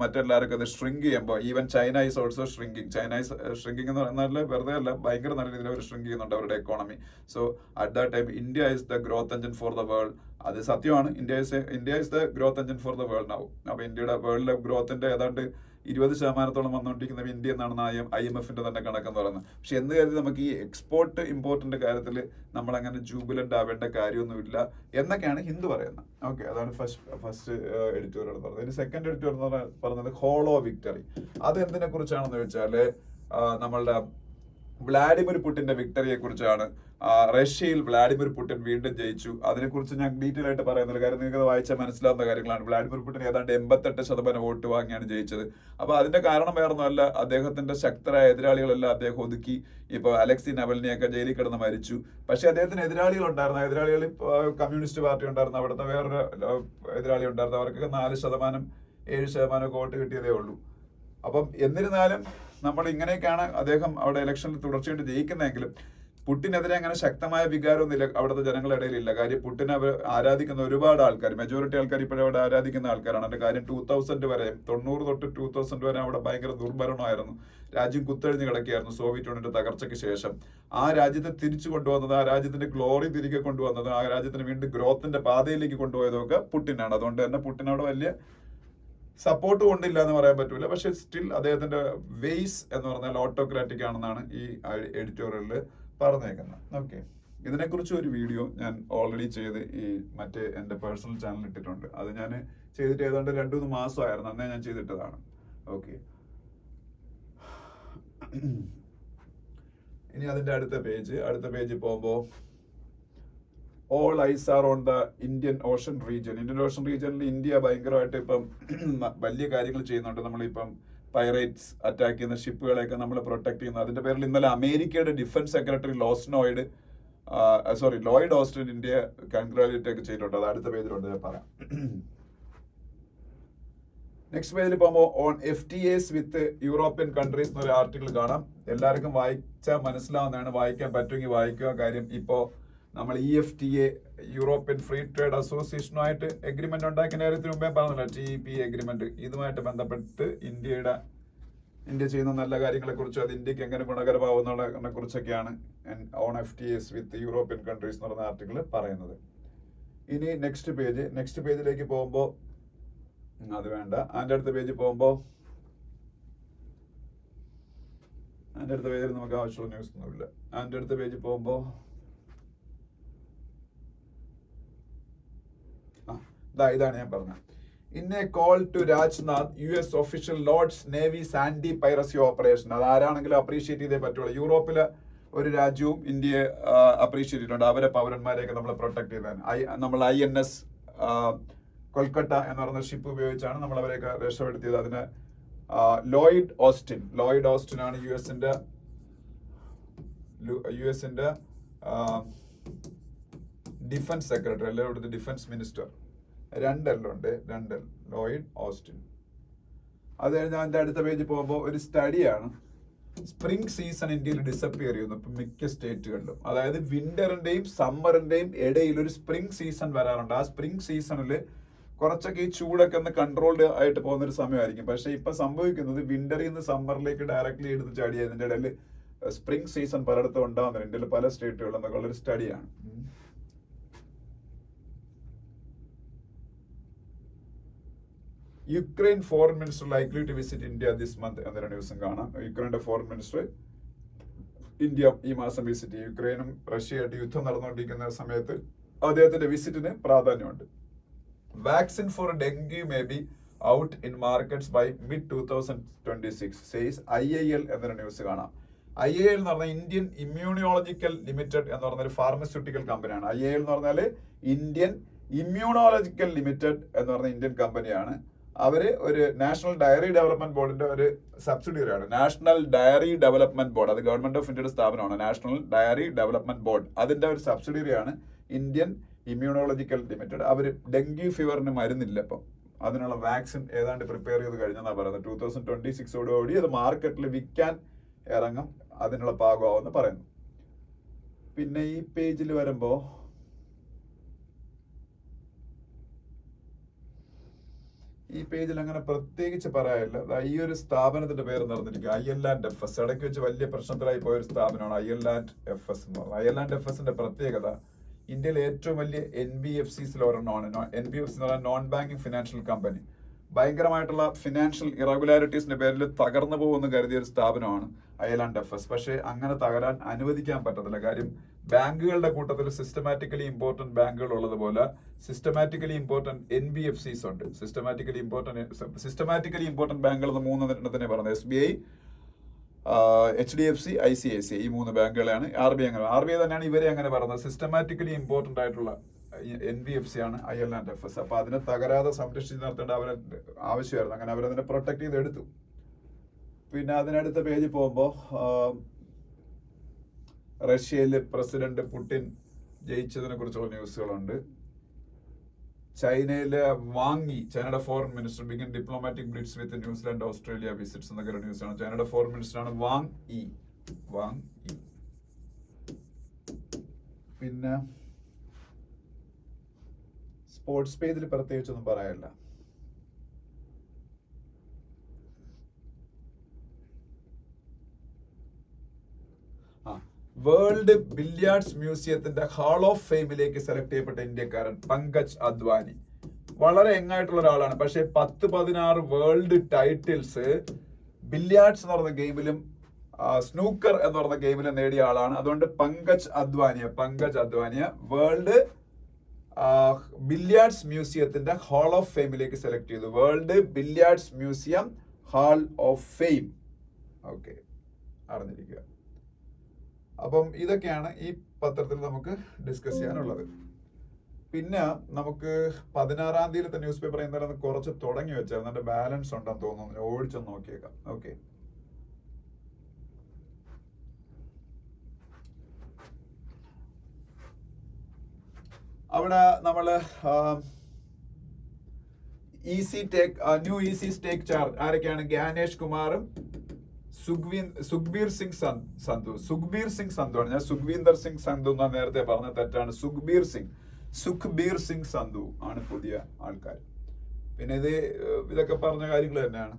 മറ്റെല്ലാവർക്കും അത് shrink ചെയ്യുമ്പോൾ even China is also shrinking. China is shrinking എന്ന് പറഞ്ഞാൽ വെറുതെ അല്ല, ഭയങ്കര നല്ല രീതിയിൽ അവർ ഷ്രിങ്ക് ചെയ്യുന്നുണ്ട് അവരുടെ economy. So at that time India is the growth engine for the world. അത് സത്യമാണ്. India is the growth engine for the world now. അപ്പൊ ഇന്ത്യയുടെ വേൾഡിലെ ഗ്രോത്തിന്റെ ഏതാണ്ട് 20% വന്നുകൊണ്ടിരിക്കുന്നത് ഇന്ത്യ എന്നാണ് IMFന്റെ തന്നെ കണക്കെന്ന് പറയുന്നത്. പക്ഷെ എന്ന് കരുതി നമുക്ക് ഈ എക്സ്പോർട്ട് ഇമ്പോർട്ടിന്റെ കാര്യത്തിൽ നമ്മൾ അങ്ങനെ ജൂബിലന്റ് ആവേണ്ട കാര്യമൊന്നുമില്ല എന്നൊക്കെയാണ് ഹിന്ദു പറയുന്നത്. ഓക്കെ, അതാണ് ഫസ്റ്റ് എഡിറ്റോറിയൽ പറഞ്ഞത്. ഇനി സെക്കൻഡ് എഡിറ്റോറിയൽ പറഞ്ഞത് ഹോളോ വിക്ടറി. അത് എന്തിനെ കുറിച്ചാണെന്ന് വെച്ചാല് നമ്മളുടെ വ്ളാഡിമിർ പുടിന്റെ വിക്ടറിയെ കുറിച്ചാണ്. റഷ്യയിൽ വ്ളാഡിമിർ പുടിൻ വീണ്ടും ജയിച്ചു. അതിനെക്കുറിച്ച് ഞാൻ ഡീറ്റെയിൽ ആയിട്ട് പറയുന്നില്ല, കാരണം നിങ്ങൾക്ക് വായിച്ചാൽ മനസ്സിലാവുന്ന കാര്യങ്ങളാണ്. വ്ളാഡിമിർ പുടിൻ ഏതാണ്ട് 88% വോട്ട് വാങ്ങിയാണ് ജയിച്ചത്. അപ്പൊ അതിന്റെ കാരണം വേറൊന്നുമല്ല, അദ്ദേഹത്തിന്റെ ശക്തരായ എതിരാളികളെല്ലാം അദ്ദേഹം ഒതുക്കി. ഇപ്പൊ അലക്സി നവൽനിയൊക്കെ ജയിലിൽ കിടന്ന് മരിച്ചു. പക്ഷെ അദ്ദേഹത്തിന് എതിരാളികൾ ഉണ്ടായിരുന്നു. എതിരാളികളിൽ കമ്മ്യൂണിസ്റ്റ് പാർട്ടി ഉണ്ടായിരുന്നു, അവിടുത്തെ വേറൊരു എതിരാളി ഉണ്ടായിരുന്നു. അവർക്കൊക്കെ 4%, 7% വോട്ട് കിട്ടിയതേ ഉള്ളൂ. അപ്പം എന്നിരുന്നാലും നമ്മൾ ഇങ്ങനെയൊക്കെയാണ് അദ്ദേഹം അവിടെ ഇലക്ഷനിൽ തുടർച്ചയായിട്ട് ജയിക്കുന്നതെങ്കിലും പുടിനെതിരെ അങ്ങനെ ശക്തമായ വികാരമൊന്നുമില്ല അവിടുത്തെ ജനങ്ങളുടെ ഇടയിലില്ല. കാര്യം പുടിനെ ആരാധിക്കുന്ന ഒരുപാട് ആൾക്കാർ, മെജോറിറ്റി ആൾക്കാർ ഇപ്പോഴും അവിടെ ആരാധിക്കുന്ന ആൾക്കാരാണ്. അതിന്റെ കാര്യം 2000 വരെ, 90 തൊട്ട് 2000 വരെ അവിടെ ഭയങ്കര ദുർഭരണമായിരുന്നു. രാജ്യം കുത്തഴിഞ്ഞ് കിടക്കുകയായിരുന്നു സോവിയറ്റ് യൂണിയന്റെ തകർച്ചയ്ക്ക് ശേഷം. ആ രാജ്യത്തെ തിരിച്ചു കൊണ്ടുവന്നത്, ആ രാജ്യത്തിന്റെ ഗ്ലോറി തിരികെ കൊണ്ടുവന്നത്, ആ രാജ്യത്തിന് വീണ്ടും ഗ്രോത്തിന്റെ പാതയിലേക്ക് കൊണ്ടുപോയതൊക്കെ പുടിനാണ്. അതുകൊണ്ട് തന്നെ പുടിനോട് വലിയ സപ്പോർട്ട് കൊണ്ടില്ല എന്ന് പറയാൻ പറ്റൂല. പക്ഷെ സ്റ്റിൽ അദ്ദേഹത്തിന്റെ വേസ് എന്ന് പറഞ്ഞാൽ ഓട്ടോക്രാറ്റിക് ആണെന്നാണ് ഈ എഡിറ്റോറിയലിൽ പറഞ്ഞേക്കുന്നത്. ഓക്കെ, ഇതിനെക്കുറിച്ച് ഒരു വീഡിയോ ഞാൻ ഓൾറെഡി ചെയ്ത് ഈ മറ്റേ എൻ്റെ പേഴ്സണൽ ചാനൽ ഇട്ടിട്ടുണ്ട്. അത് ഞാൻ ചെയ്തിട്ട് ഏതാണ്ട് 2-3 മാസമായിരുന്നു, അന്നേ ഞാൻ ചെയ്തിട്ടതാണ്. ഓക്കെ, ഇനി അതിന്റെ അടുത്ത പേജ് പോകുമ്പോൾ all ice R on the Indian Ocean region. Indian Ocean റീജിയനിൽ ഇന്ത്യ ഭയങ്കരമായിട്ട് ഇപ്പം വലിയ കാര്യങ്ങൾ ചെയ്യുന്നുണ്ട്. നമ്മളിപ്പം പൈറേറ്റ്സ് അറ്റാക്ക് ചെയ്യുന്ന ഷിപ്പുകളെയൊക്കെ നമ്മൾ പ്രൊട്ടക്ട് ചെയ്യുന്നു. അതിന്റെ പേരിൽ ഇന്നലെ അമേരിക്കയുടെ defence secretary Lloyd Austin India congratulate ഒക്കെ ചെയ്തിട്ടുണ്ട്. അത് അടുത്ത പേജിലുണ്ട്, ഞാൻ പറയാം. നെക്സ്റ്റ് പേജിൽ പോകുമ്പോൾ on FTAs with European countries എന്നൊരു ആർട്ടിക്കിൾ കാണാം. എല്ലാവർക്കും വായിച്ചാൽ മനസ്സിലാവുന്നതാണ്, വായിക്കാൻ പറ്റുമെങ്കിൽ വായിക്കുക. കാര്യം ഇപ്പോ നമ്മൾ EFTA യൂറോപ്യൻ ഫ്രീ ട്രേഡ് അസോസിയേഷനുമായിട്ട് എഗ്രിമെന്റ് ഉണ്ടാക്കിയ കാര്യത്തിന് മുമ്പേ പറഞ്ഞല്ലോ, TEP എഗ്രിമെന്റ്. ഇതുമായിട്ട് ബന്ധപ്പെട്ട് ഇന്ത്യ ചെയ്യുന്ന നല്ല കാര്യങ്ങളെ കുറിച്ചും അത് ഇന്ത്യക്ക് എങ്ങനെ ഗുണകരമാവുന്നതിനെ കുറിച്ചൊക്കെയാണ് on FTAs with European countries എന്ന് പറഞ്ഞ ആർട്ടിക്കിൾ പറയുന്നത്. ഇനി നെക്സ്റ്റ് പേജിലേക്ക് പോകുമ്പോൾ അത് വേണ്ട. അതിന്റെ അടുത്ത പേജിൽ പോകുമ്പോൾ അതിന്റെ അടുത്ത പേജിൽ നമുക്ക് ആവശ്യമുള്ള ന്യൂസ് ഒന്നുമില്ല. അതിന്റെ അടുത്ത പേജിൽ പോകുമ്പോൾ ഇതാണ് ഞാൻ പറഞ്ഞത്. In a call to Rajnath, US official lauds navy's anti piracy operation. അത് ആരാണെങ്കിലും അപ്രീഷിയേറ്റ് ചെയ്തേ പറ്റുള്ളൂ. യൂറോപ്പിലെ ഒരു രാജ്യവും ഇന്ത്യയെ അപ്രീഷിയേറ്റ് ചെയ്തിട്ടുണ്ട്. അവരെ പൗരന്മാരെയൊക്കെ നമ്മൾ പ്രൊട്ടക്ട് ചെയ്തതാണ്. നമ്മൾ INS കൊൽക്കത്ത എന്ന് പറയുന്ന ഷിപ്പ് ഉപയോഗിച്ചാണ് നമ്മൾ അവരെയൊക്കെ രക്ഷപ്പെടുത്തിയത്. അതിന് ലോയിഡ് ഓസ്റ്റിൻ ആണ് യുഎസിന്റെ ഡിഫൻസ് സെക്രട്ടറി അല്ലെ ഇവിടുത്തെ ഡിഫൻസ് മിനിസ്റ്റർ, 2 L ഉണ്ട്, 2 L, ലോയിഡ് ഓസ്റ്റിൻ. അത് കഴിഞ്ഞാൽ അതിന്റെ അടുത്ത പേജ് പോകുമ്പോൾ ഒരു സ്റ്റഡിയാണ്, സ്പ്രിംഗ് സീസൺ ഇന്ത്യയിൽ ഡിസപ്പിയർ ചെയ്യുന്നു ഇപ്പൊ മിക്ക സ്റ്റേറ്റുകളിലും. അതായത് വിന്ററിന്റെയും സമ്മറിന്റെയും ഇടയിൽ ഒരു സ്പ്രിംഗ് സീസൺ വരാറുണ്ട്. ആ സ്പ്രിംഗ് സീസണിൽ കുറച്ചൊക്കെ ഈ ചൂടൊക്കെ ഒന്ന് കൺട്രോൾഡ് ആയിട്ട് പോകുന്ന ഒരു സമയമായിരിക്കും. പക്ഷെ ഇപ്പൊ സംഭവിക്കുന്നത് വിന്ററിൽ നിന്ന് സമ്മറിലേക്ക് ഡയറക്ട്ലി എടുത്ത് ചാടി അതിന്റെ ഇടയിൽ സ്പ്രിംഗ് സീസൺ പലയിടത്തും ഉണ്ടാകുന്നുണ്ട് ഇന്ത്യയിൽ പല സ്റ്റേറ്റുകളിൽ എന്നൊക്കെ ഉള്ളൊരു സ്റ്റഡിയാണ്. Ukraine foreign minister likely to visit India this month എന്നൊരു ന്യൂസും കാണാം. യുക്രൈന്റെ ഫോറിൻ മിനിസ്റ്റർ ഇന്ത്യ ഈ മാസം വിസിറ്റ് ചെയ്യും. യുക്രൈനും റഷ്യയായിട്ട് യുദ്ധം നടന്നുകൊണ്ടിരിക്കുന്ന സമയത്ത് അദ്ദേഹത്തിന്റെ വിസിറ്റിന് പ്രാധാന്യമുണ്ട്. Vaccine for dengue may be out in markets by mid 2026 says IIL എന്നൊരു ന്യൂസ് കാണാം. IIL എന്ന് പറഞ്ഞാൽ ഇന്ത്യൻ ഇമ്മ്യൂണോളജിക്കൽ ലിമിറ്റഡ് എന്ന് പറഞ്ഞ ഒരു ഫാർമസ്യൂട്ടിക്കൽ കമ്പനിയാണ്. IIL എന്ന് പറഞ്ഞാൽ ഇന്ത്യൻ ഇമ്മ്യൂണോളജിക്കൽ ലിമിറ്റഡ് എന്ന് പറഞ്ഞ ഇന്ത്യൻ കമ്പനിയാണ്. അവര് ഒരു നാഷണൽ ഡയറി ഡെവലപ്മെന്റ് ബോർഡിന്റെ ഒരു സബ്സിഡിയറി ആണ്. നാഷണൽ ഡയറി ഡെവലപ്മെന്റ് ബോർഡ്, അത് ഗവൺമെന്റ് ഓഫ് ഇന്ത്യയുടെ സ്ഥാപനമാണ്. നാഷണൽ ഡയറി ഡെവലപ്മെന്റ് ബോർഡ് അതിന്റെ ഒരു സബ്സിഡിയറി ആണ് ഇന്ത്യൻ ഇമ്മ്യൂണോളജിക്കൽ ലിമിറ്റഡ്. അവര് ഡെങ്കി ഫീവറിന് മരുന്നില്ല, അപ്പം അതിനുള്ള വാക്സിൻ ഏതാണ്ട് പ്രിപ്പയർ ചെയ്ത് കഴിഞ്ഞെന്നാണ് പറയുന്നത്. 2026ഓടുകൂടി അത് മാർക്കറ്റിൽ വിൽക്കാൻ ഇറങ്ങും, അതിനുള്ള പാകമാവെന്ന് പറയുന്നു. പിന്നെ ഈ പേജിൽ വരുമ്പോ ഈ പേജിൽ അങ്ങനെ പ്രത്യേകിച്ച് പറയാനില്ല. ഈ ഒരു സ്ഥാപനത്തിന്റെ പേര് നടന്നിരിക്കും IL&FS. ഇടയ്ക്ക് വെച്ച് വലിയ പ്രശ്നത്തിലായി പോയ ഒരു സ്ഥാപനമാണ് IL&FS എന്ന് പറയുന്നത്. IL&FSന്റെ പ്രത്യേകത ഇന്ത്യയിലെ ഏറ്റവും വലിയ NBFCs ഒരെണ്ണമാണ്. NBFC എന്ന് പറഞ്ഞാൽ നോൺ ബാങ്കിങ് ഫിനാൻഷ്യൽ കമ്പനി. ഭയങ്കരമായിട്ടുള്ള ഫിനാൻഷ്യൽ ഇറഗുലാരിറ്റീസിന്റെ പേരിൽ തകർന്നു പോകുമെന്ന് കരുതിയ ഒരു സ്ഥാപനമാണ് IL&FS. പക്ഷേ അങ്ങനെ തകരാൻ അനുവദിക്കാൻ പറ്റത്തില്ല. കാര്യം ബാങ്കുകളുടെ കൂട്ടത്തിൽ സിസ്റ്റമാറ്റിക്കലി ഇമ്പോർട്ടന്റ് ബാങ്കുകൾ ഉള്ളതുപോലെ സിസ്റ്റമാറ്റിക്കലി ഇമ്പോർട്ടന്റ് NBFCs ഉണ്ട്. സിസ്റ്റമാറ്റിക്കലി ഇമ്പോർട്ടന്റ് ബാങ്കുകൾ എന്ന് 3 എണ്ണത്തിനെ പറയുന്നത്. SBI, HDFC, ICICI, ഈ 3 ബാങ്കുകളാണ്. RBI തന്നെയാണ് ഇവരെ അങ്ങനെ പറയുന്നത്. സിസ്റ്റമാറ്റിക്കലി ഇമ്പോർട്ടന്റ് ആയിട്ടുള്ള NBFC ആണ് IL&FS. അപ്പൊ അതിനെ തകരാതെ സംരക്ഷിച്ച് നിർത്തേണ്ട അവരെ ആവശ്യമായിരുന്നു. അങ്ങനെ അവരതിനെ പ്രൊട്ടക്ട് ചെയ്ത് എടുത്തു. പിന്നെ അതിനടുത്ത പേജിൽ പോകുമ്പോ റഷ്യയില് പ്രസിഡന്റ് പുടിൻ ജയിച്ചതിനെ കുറിച്ചുള്ള ന്യൂസുകളുണ്ട്. ചൈനയിലെ ചൈനയുടെ foreign minister begin diplomatic blitz with New Zealand Australia visits എന്നൊക്കെ ന്യൂസാണ്. ചൈനയുടെ ഫോറിൻ മിനിസ്റ്ററാണ് വാങ് യി. പിന്നെ സ്പോർട്സ് പേജിൽ പ്രത്യേകിച്ചൊന്നും പറയാനില്ല. വേൾഡ് ബില്യാർഡ്സ് മ്യൂസിയത്തിന്റെ ഹാൾ ഓഫ് ഫെയിമിലേക്ക് സെലക്ട് ചെയ്യപ്പെട്ട ഇന്ത്യക്കാരൻ പങ്കജ് അദ്വാനി. വളരെ യങ്ങായിട്ടുള്ള ഒരാളാണ്. പക്ഷെ 10-16 വേൾഡ് ടൈറ്റിൽസ് ബില്യാർഡ്സ് എന്ന് പറഞ്ഞ ഗെയിമിലും സ്നൂക്കർ എന്ന് പറഞ്ഞ ഗെയിമിലും നേടിയ ആളാണ്. അതുകൊണ്ട് പങ്കജ് അദ്വാനിയെ വേൾഡ് ബില്യാർഡ്സ് മ്യൂസിയത്തിന്റെ ഹാൾ ഓഫ് ഫെയിമിലേക്ക് സെലക്ട് ചെയ്തു. World billiards museum hall of fame. Okay, അറിഞ്ഞിരിക്കുക. അപ്പം ഇതൊക്കെയാണ് ഈ പത്രത്തിൽ നമുക്ക് ഡിസ്കസ് ചെയ്യാനുള്ളത്. പിന്നെ നമുക്ക് 16-ാം തീയതിയിലത്തെ ന്യൂസ് പേപ്പർ എന്തായാലും കുറച്ച് തുടങ്ങി വെച്ചാൽ അതിന്റെ ബാലൻസ് ഉണ്ടെന്ന് തോന്നുന്നു. ഓടിച്ചൊന്ന് നോക്കിയേക്കാം. ഓക്കെ, അവിടെ നമ്മള് ന്യൂ ഈസി സ്റ്റേക്ക് ചാർജ് ആരൊക്കെയാണ്? ജ്ഞാനേഷ് കുമാറും സുഖ്ബീർ സിംഗ് സന്ധു ആണ്. ഞാൻ സുഖ്വീന്ദർ സിംഗ് സന്ധു എന്നാണ് നേരത്തെ പറഞ്ഞ, തെറ്റാണ്. സുഖ്ബീർ സിംഗ് സന്ധു ആണ് പുതിയ ആൾക്കാർ. പിന്നെ ഇതൊക്കെ പറഞ്ഞ കാര്യങ്ങൾ തന്നെയാണ്.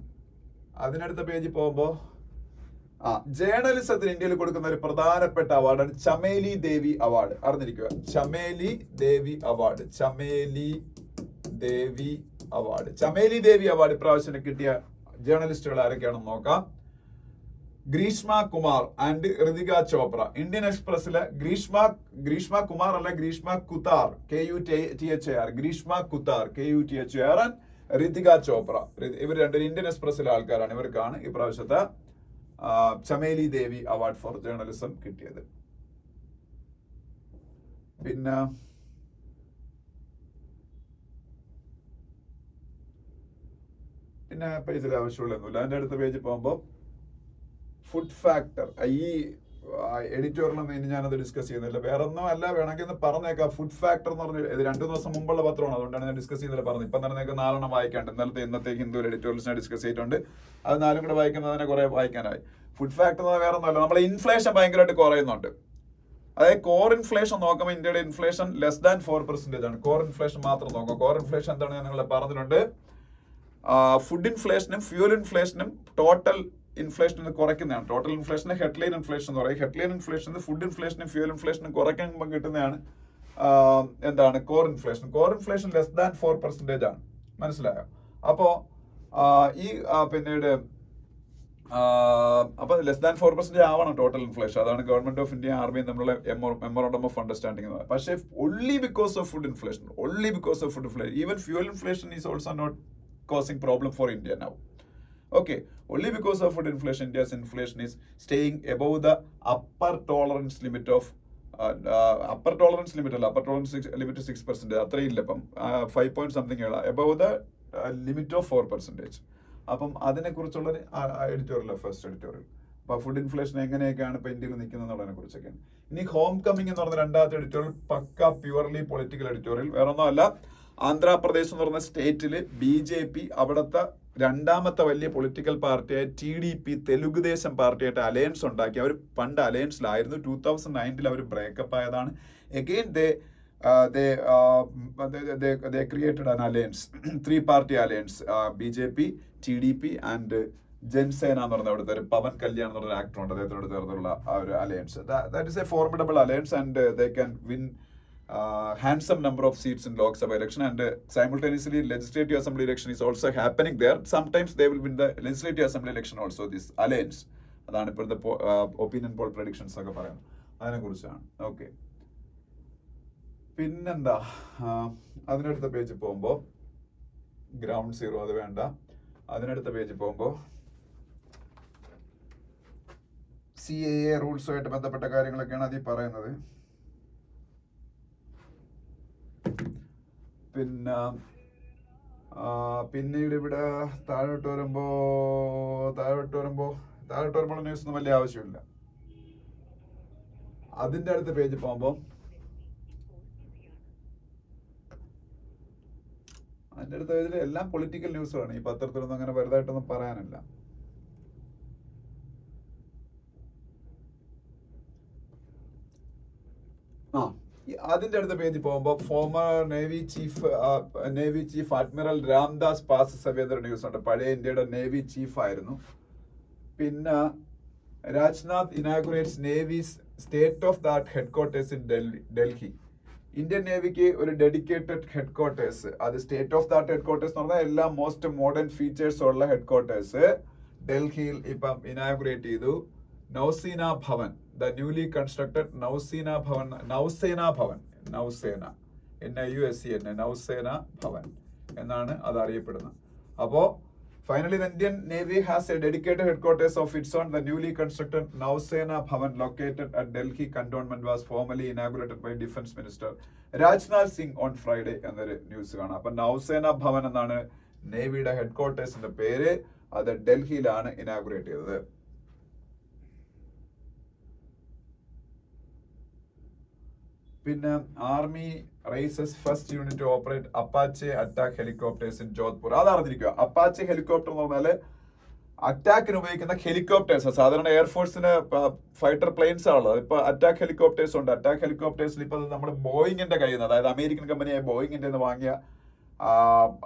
അതിനടുത്ത പേജിൽ പോകുമ്പോ ജേർണലിസത്തിന് ഇന്ത്യയിൽ കൊടുക്കുന്ന ഒരു പ്രധാനപ്പെട്ട അവാർഡാണ് ചമേലി ദേവി അവാർഡ്. അറിഞ്ഞിരിക്കുക, ചമേലി ദേവി അവാർഡ് ഇപ്രാവശ്യം കിട്ടിയ ജേർണലിസ്റ്റുകൾ ആരൊക്കെയാണെന്ന് നോക്കാം. ഗ്രീഷ്മ കുമാർ ആൻഡ് ഋതിക ചോപ്ര. ഇന്ത്യൻ എക്സ്പ്രസിലെ ഗ്രീഷ്മ കുമാർ അല്ല, ഗ്രീഷ്മ കുതാർ, KUTHAR, ഗ്രീഷ്മ കുതാർ, KUTHAR, ഋതിക ചോപ്ര. ഇവർ രണ്ടും ഇന്ത്യൻ എക്സ്പ്രസിലെ ആൾക്കാരാണ്. ഇവർക്കാണ് ഈ പ്രാവശ്യത്തെ ചമേലി ദേവി അവാർഡ് ഫോർ ജേർണലിസം കിട്ടിയത്. പിന്നെ പേജിൽ ആവശ്യമുള്ളൊന്നുമില്ല. അതിന്റെ അടുത്ത പേജിൽ പോകുമ്പോൾ ഫുഡ് ഫാക്ടർ, ഈ എഡിറ്റോറിയലൊന്നും ഇനി ഞാനത് ഡിസ്കസ് ചെയ്യുന്നില്ല. വേറെ ഒന്നും അല്ല, വേണമെങ്കിൽ ഒന്ന് പറഞ്ഞേക്കാം. ഫുഡ് ഫാക്ടർ എന്ന് പറഞ്ഞ ഇത് 2 ദിവസം മുമ്പുള്ള പത്രമാണ്, അതുകൊണ്ടാണ് ഞാൻ ഡിസ്കസ് ചെയ്യുന്നില്ല പറഞ്ഞത്. ഇപ്പം തന്നെ നിങ്ങൾക്ക് 4 വായിക്കാണ്ട്. ഇന്നത്തെ ഹിന്ദു എഡിറ്റോറിയൽസിനെ ഡിസ്കസ് ചെയ്തിട്ടുണ്ട്. അത് 4 കൂടെ വായിക്കുന്നതിനെ കുറെ വായിക്കാനായി. ഫുഡ് ഫാക്ടർ എന്ന് വേറെ ഒന്നുമല്ല, നമ്മളെ ഇൻഫ്ലേഷൻ ഭയങ്കരമായിട്ട് കുറയുന്നുണ്ട്. അതായത് കോർ ഇൻഫ്ലേഷൻ നോക്കുമ്പോൾ ഇന്ത്യയുടെ ഇൻഫ്ലേഷൻ ലെസ് ദാൻ 4% ആണ്. കോർ ഇൻഫ്ലേഷൻ മാത്രം നോക്കുക. കോർ ഇൻഫ്ലേഷൻ എന്താണ് ഞാൻ നിങ്ങളെ പറഞ്ഞിട്ടുണ്ട്. ഫുഡ് ഇൻഫ്ലേഷനും ഫ്യൂൽ ഇൻഫ്ലേഷനും ടോട്ടൽ ഇൻഫ്ലേഷന് കുറയ്ക്കുന്നതാണ്. ടോട്ടൽ ഇൻഫ്ലേഷന് ഹെഡ്ലൈൻ ഇൻഫ്ലേഷൻ എന്ന് പറയും. ഹെഡ്ലൈൻ ഇൻഫ്ലേഷൻ ഫുഡ് ഇൻഫ്ലേഷനും ഫ്യൂൽ ഇൻഫ്ലേഷനും കുറയ്ക്കുമ്പോൾ കിട്ടുന്നതാണ് എന്താണ് core inflation. Core inflation less than 4% ആണ്. മനസ്സിലായോ? അപ്പോ ഈ പിന്നീട് അപ്പൊ ലെസ് ദാൻ 4% ആവണം ടോട്ടൽ ഇൻഫ്ലേഷൻ. അതാണ് ഗവൺമെന്റ് ഓഫ് ഇന്ത്യ ആർമിയും തമ്മിലുള്ള മെമ്മോറണ്ടം ഓഫ് അണ്ടർസ്റ്റാൻഡിംഗ്. പക്ഷേ only because of food inflation, even fuel inflation is also not causing problem for India now. Okay, only because of food inflation, India's inflation is staying above the upper tolerance limit of upper tolerance limit 6%. അത്ര ഇല്ല, ഇപ്പം 5 point something above the limit of 4%. അപ്പം അതിനെ കുറിച്ചുള്ള editorial, first editorial. അപ്പൊ food inflation എങ്ങനെയൊക്കെയാണ് ഇപ്പൊ ഇന്ത്യയിൽ നിൽക്കുന്നത് എന്നുള്ളതിനെ കുറിച്ചൊക്കെയാണ്. ഇനി ഹോം കമ്മിങ് എന്ന് പറഞ്ഞ 2ാമത്തെ എഡിറ്റോറിയൽ പക്ക പ്യുവർലി പൊളിറ്റിക്കൽ എഡിറ്റോറിയൽ. വേറെ ഒന്നുമല്ല, ആന്ധ്രാപ്രദേശ് എന്ന് പറഞ്ഞ സ്റ്റേറ്റില് BJP അവിടുത്തെ 2ാമത്തെ വലിയ പൊളിറ്റിക്കൽ പാർട്ടിയായ TDP തെലുഗുദേശം പാർട്ടിയായിട്ട് അലയൻസ് ഉണ്ടാക്കി. അവർ പണ്ട് അലയൻസിലായിരുന്നു. 2009 അവർ ബ്രേക്കപ്പ് ആയതാണ്. Again they created an alliance, 3-party alliance, BJP, TDP and ജൻസേന എന്ന് പറഞ്ഞ അവിടുത്തെ ഒരു പവൻ കല്യാൺ എന്ന് പറഞ്ഞ ആക്ടർ ഉണ്ട്, അദ്ദേഹത്തോട് ചേർന്നുള്ള ആ ഒരു alliance. That is A formidable alliance and they can win handsome number of seats in Lok Sabha election, and simultaneously legislative assembly election is also happening there. Sometimes they will win the legislative assembly election also, this alliance. അതാണ് ഇപ്പോഴത്തെ opinion Paul predictions ഒക്കെ പറയുന്നത്. അതിനെ കുറിച്ചാണ്. Okay, പിന്നെന്താ, അതിനടുത്ത പേജിൽ പോകുമ്പോൾ ground zero അത് വേണ്ട. അതിനടുത്ത പേജിൽ പോകുമ്പോൾ CAA റൂൾസുമായിട്ട് ബന്ധപ്പെട്ട കാര്യങ്ങളൊക്കെയാണ് അതിൽ പറയുന്നത്. പിന്നീട് ഇവിടെ താഴോട്ട് വരുമ്പോ ന്യൂസ് ഒന്നും വലിയ ആവശ്യമില്ല. അതിന്റെ അടുത്ത പേജിൽ പോകുമ്പോ അതിന്റെ അടുത്ത പേജിൽ എല്ലാം പൊളിറ്റിക്കൽ ന്യൂസുകളാണ്. ഈ പത്രത്തിലൊന്നും അങ്ങനെ വലുതായിട്ടൊന്നും പറയാനില്ല. അതിന്റെ അടുത്ത പേജിൽ പോകുമ്പോൾ former navy chief admiral Ramdas passes away എന്നൊരു ന്യൂസ് ഉണ്ട്. പഴയ ഇന്ത്യയുടെ നേവി ചീഫ് ആയിരുന്നു. പിന്നെ Rajnath inaugurates navy's state of the art headquarters in Delhi. Indian നേവിക്ക് ഒരു ഡെഡിക്കേറ്റഡ് ഹെഡ്ക്വാർട്ടേഴ്സ്, അത് state of the art headquarters എന്ന് പറഞ്ഞാൽ എല്ലാ മോസ്റ്റ് മോഡേൺ ഫീച്ചേഴ്സ് ഉള്ള ഹെഡ്ക്വാർട്ടേഴ്സ് ഡൽഹിയിൽ ഇപ്പം ഇനാഗുറേറ്റ് ചെയ്തു. നൗസേന Bhavan, the newly constructed നൗസേന Bhavan NAUSENA നൗസേന Bhavan എന്നാണ് അത് അറിയപ്പെടുന്നത്. അപ്പോ finally the Indian Navy has a dedicated headquarters of its own. The newly constructed Nausena Bhavan located at Delhi cantonment was formally inaugurated by Defense Minister Rajnath Singh on Friday എന്നൊരു news കാണാം. അപ്പൊ നൗസേന ഭവൻ എന്നാണ് നേവിയുടെ ഹെഡ്ക്വാർട്ടേഴ്സിന്റെ പേര്. അത് ഡൽഹിയിലാണ് inaugurate ചെയ്തത്. പിന്നെ army rises first unit operate Apache attack helicopters in Jodhpur. അത് അറിഞ്ഞിരിക്കുക. അപ്പാച്ചെ ഹെലികോപ്റ്റർ എന്ന് പറഞ്ഞാല് അറ്റാക്കിന് ഉപയോഗിക്കുന്ന ഹെലികോപ്റ്റേഴ്സ്. സാധാരണ എയർഫോഴ്സിന് ഫൈറ്റർ പ്ലെയിൻസ് ആണുള്ളത്. ഇപ്പൊ അറ്റാക്ക് ഹെലികോപ്റ്റേഴ്സ് ഉണ്ട്. അറ്റാക്ക് ഹെലികോപ്റ്റേഴ്സിൽ ഇപ്പൊ നമ്മൾ ബോയിങ്ങിന്റെ കയ്യിൽ നിന്ന്, അതായത് അമേരിക്കൻ കമ്പനിയായ ബോയിങ്ങിന്റെ വാങ്ങിയ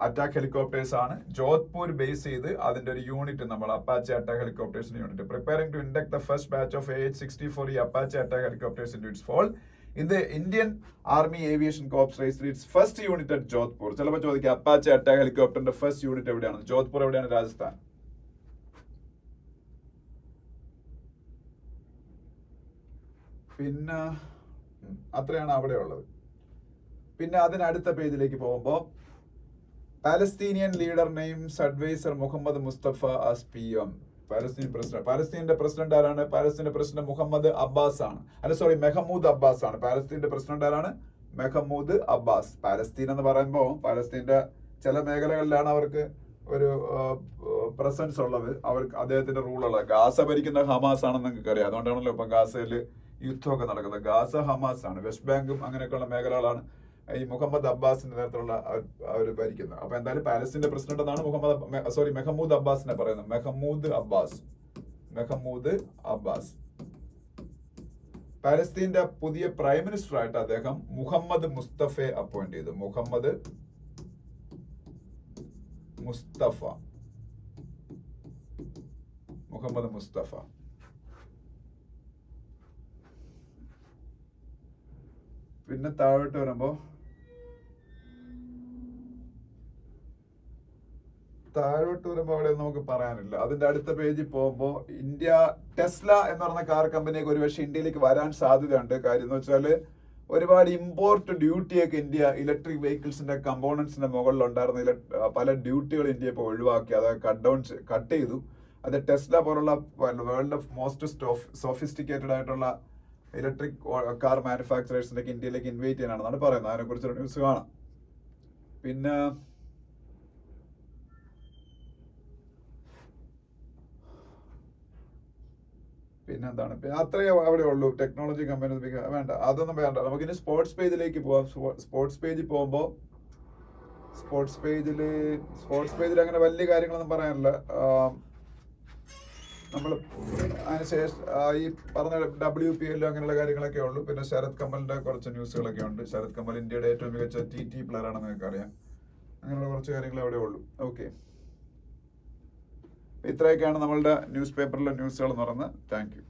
അറ്റാക്ക് ഹെലികോപ്റ്റേഴ്സ് ആണ്. ജോധ്പൂർ ബേസ് ചെയ്ത് അതിന്റെ ഒരു യൂണിറ്റ് നമ്മൾ അപ്പാച്ചെ അറ്റാക്ക് ഹെലികോപ്റ്റേഴ്സിന്റെ unit preparing to induct the first batch of AH-64 Apache attack helicopters in its fold. In the Indian Army Aviation Corps raised its first unit at Jodhpur. ചിലപ്പോൾ ചോദിക്കുക Apache attack ഹെലികോപ്റ്ററിന്റെ first unit എവിടെയാണ്? ജോധ്പൂർ എവിടെയാണ്? രാജസ്ഥാൻ. പിന്നെ അത്രയാണ് അവിടെ ഉള്ളത്. പിന്നെ അതിനടുത്ത പേജിലേക്ക് പോകുമ്പോൾ Palestinian leader names adviser Mohammad Mustafa as PM. പാലസ്തീന്റെ പ്രസിഡന്റ് ആരാണ്? പാലസ്തീന്റെ പ്രസിഡന്റ് മെഹമ്മൂദ് അബ്ബാസ് ആണ്. പാലസ്തീന്റെ പ്രസിഡന്റ് ആരാണ്? മെഹമ്മൂദ് അബ്ബാസ്. പാലസ്തീൻ എന്ന് പറയുമ്പോൾ പാലസ്തീന്റെ ചില മേഖലകളിലാണ് അവർക്ക് ഒരു പ്രസൻസ് ഉള്ളത്, അവർക്ക് അദ്ദേഹത്തിന്റെ റൂളുള്ള. ഗാസ ഭരിക്കുന്ന ഹമാസ് ആണെന്ന് നിങ്ങൾക്ക് അറിയാം. അതുകൊണ്ടാണല്ലോ ഇപ്പൊ ഗാസയിൽ യുദ്ധമൊക്കെ നടക്കുന്നത്. ഗാസ ഹമാസ് ആണ്, വെസ്റ്റ് ബാങ്കും അങ്ങനെയൊക്കെയുള്ള മേഖലകളാണ് ഈ മുഹമ്മദ് അബ്ബാസിന്റെ നേതൃത്വമുള്ള അവർ ഭരിക്കുന്നത്. അപ്പൊ എന്തായാലും പാലസ്തീന്റെ പ്രസിഡന്റ് എന്നാണ് മെഹമ്മൂദ് അബ്ബാസിനെ പറയുന്നത്. മെഹമ്മൂദ് അബ്ബാസ് പാലസ്തീന്റെ പുതിയ പ്രൈം മിനിസ്റ്റർ ആയിട്ട് അദ്ദേഹം മുഹമ്മദ് മുസ്തഫയെ അപ്പോയിന്റ് ചെയ്തു. മുഹമ്മദ് മുസ്തഫ. പിന്നെ താഴോട്ട് വരുമ്പോ അവിടെ നമുക്ക് പറയാനില്ല. അതിന്റെ അടുത്ത പേജിൽ പോകുമ്പോ ടെസ്ല എന്ന് പറഞ്ഞ കാർ കമ്പനിയൊക്കെ ഒരുപക്ഷെ ഇന്ത്യയിലേക്ക് വരാൻ സാധ്യതയുണ്ട്. കാര്യം എന്ന് വെച്ചാല് ഒരുപാട് ഇമ്പോർട്ട് ഡ്യൂട്ടിയൊക്കെ ഇന്ത്യ ഇലക്ട്രിക് വെഹിക്കിൾസിന്റെ കമ്പോണൻസിന്റെ മുകളിൽ ഉണ്ടായിരുന്ന പല ഡ്യൂട്ടികൾ ഇന്ത്യ ഇപ്പോൾ ഒഴിവാക്കി, അത് കട്ട് ചെയ്തു. അത് ടെസ്ല പോലുള്ള വേൾഡ് ഓഫ് മോസ്റ്റ് സോഫിസ്റ്റിക്കേറ്റഡ് ആയിട്ടുള്ള ഇലക്ട്രിക് കാർ മാനുഫാക്ചറേഴ്സിന്റെ ഇന്ത്യയിലേക്ക് ഇൻവൈറ്റ് ചെയ്യാനാണെന്നാണ് പറയുന്നത്. അതിനെ കുറിച്ചൊരു ന്യൂസ് കാണാം. പിന്നെന്താണ്, അത്രയേ അവിടെ ഉള്ളൂ. ടെക്നോളജി കമ്പനി വേണ്ട, അതൊന്നും വേണ്ട. നമുക്കിനി സ്പോർട്സ് പേജിലേക്ക് പോവാം. സ്പോർട്സ് പേജിൽ പോകുമ്പോൾ സ്പോർട്സ് പേജിൽ അങ്ങനെ വലിയ കാര്യങ്ങളൊന്നും പറയാനില്ല. നമ്മൾ അതിനുശേഷം ഈ പറഞ്ഞ WPL അങ്ങനെയുള്ള കാര്യങ്ങളൊക്കെ ഉള്ളൂ. പിന്നെ ശരത് കമലിന്റെ കുറച്ച് ന്യൂസുകളൊക്കെ ഉണ്ട്. ശരത് കമൽ ഇന്ത്യയുടെ ഏറ്റവും മികച്ച TT പ്ലെയർ ആണെന്ന് നിങ്ങൾക്ക് അറിയാം. അങ്ങനെയുള്ള കുറച്ച് കാര്യങ്ങൾ അവിടെ ഉള്ളൂ. ഓക്കെ, ഇത്രയൊക്കെയാണ് നമ്മളുടെ ന്യൂസ് പേപ്പറിലെ ന്യൂസുകൾ എന്ന് പറയുന്നത്. Thank you.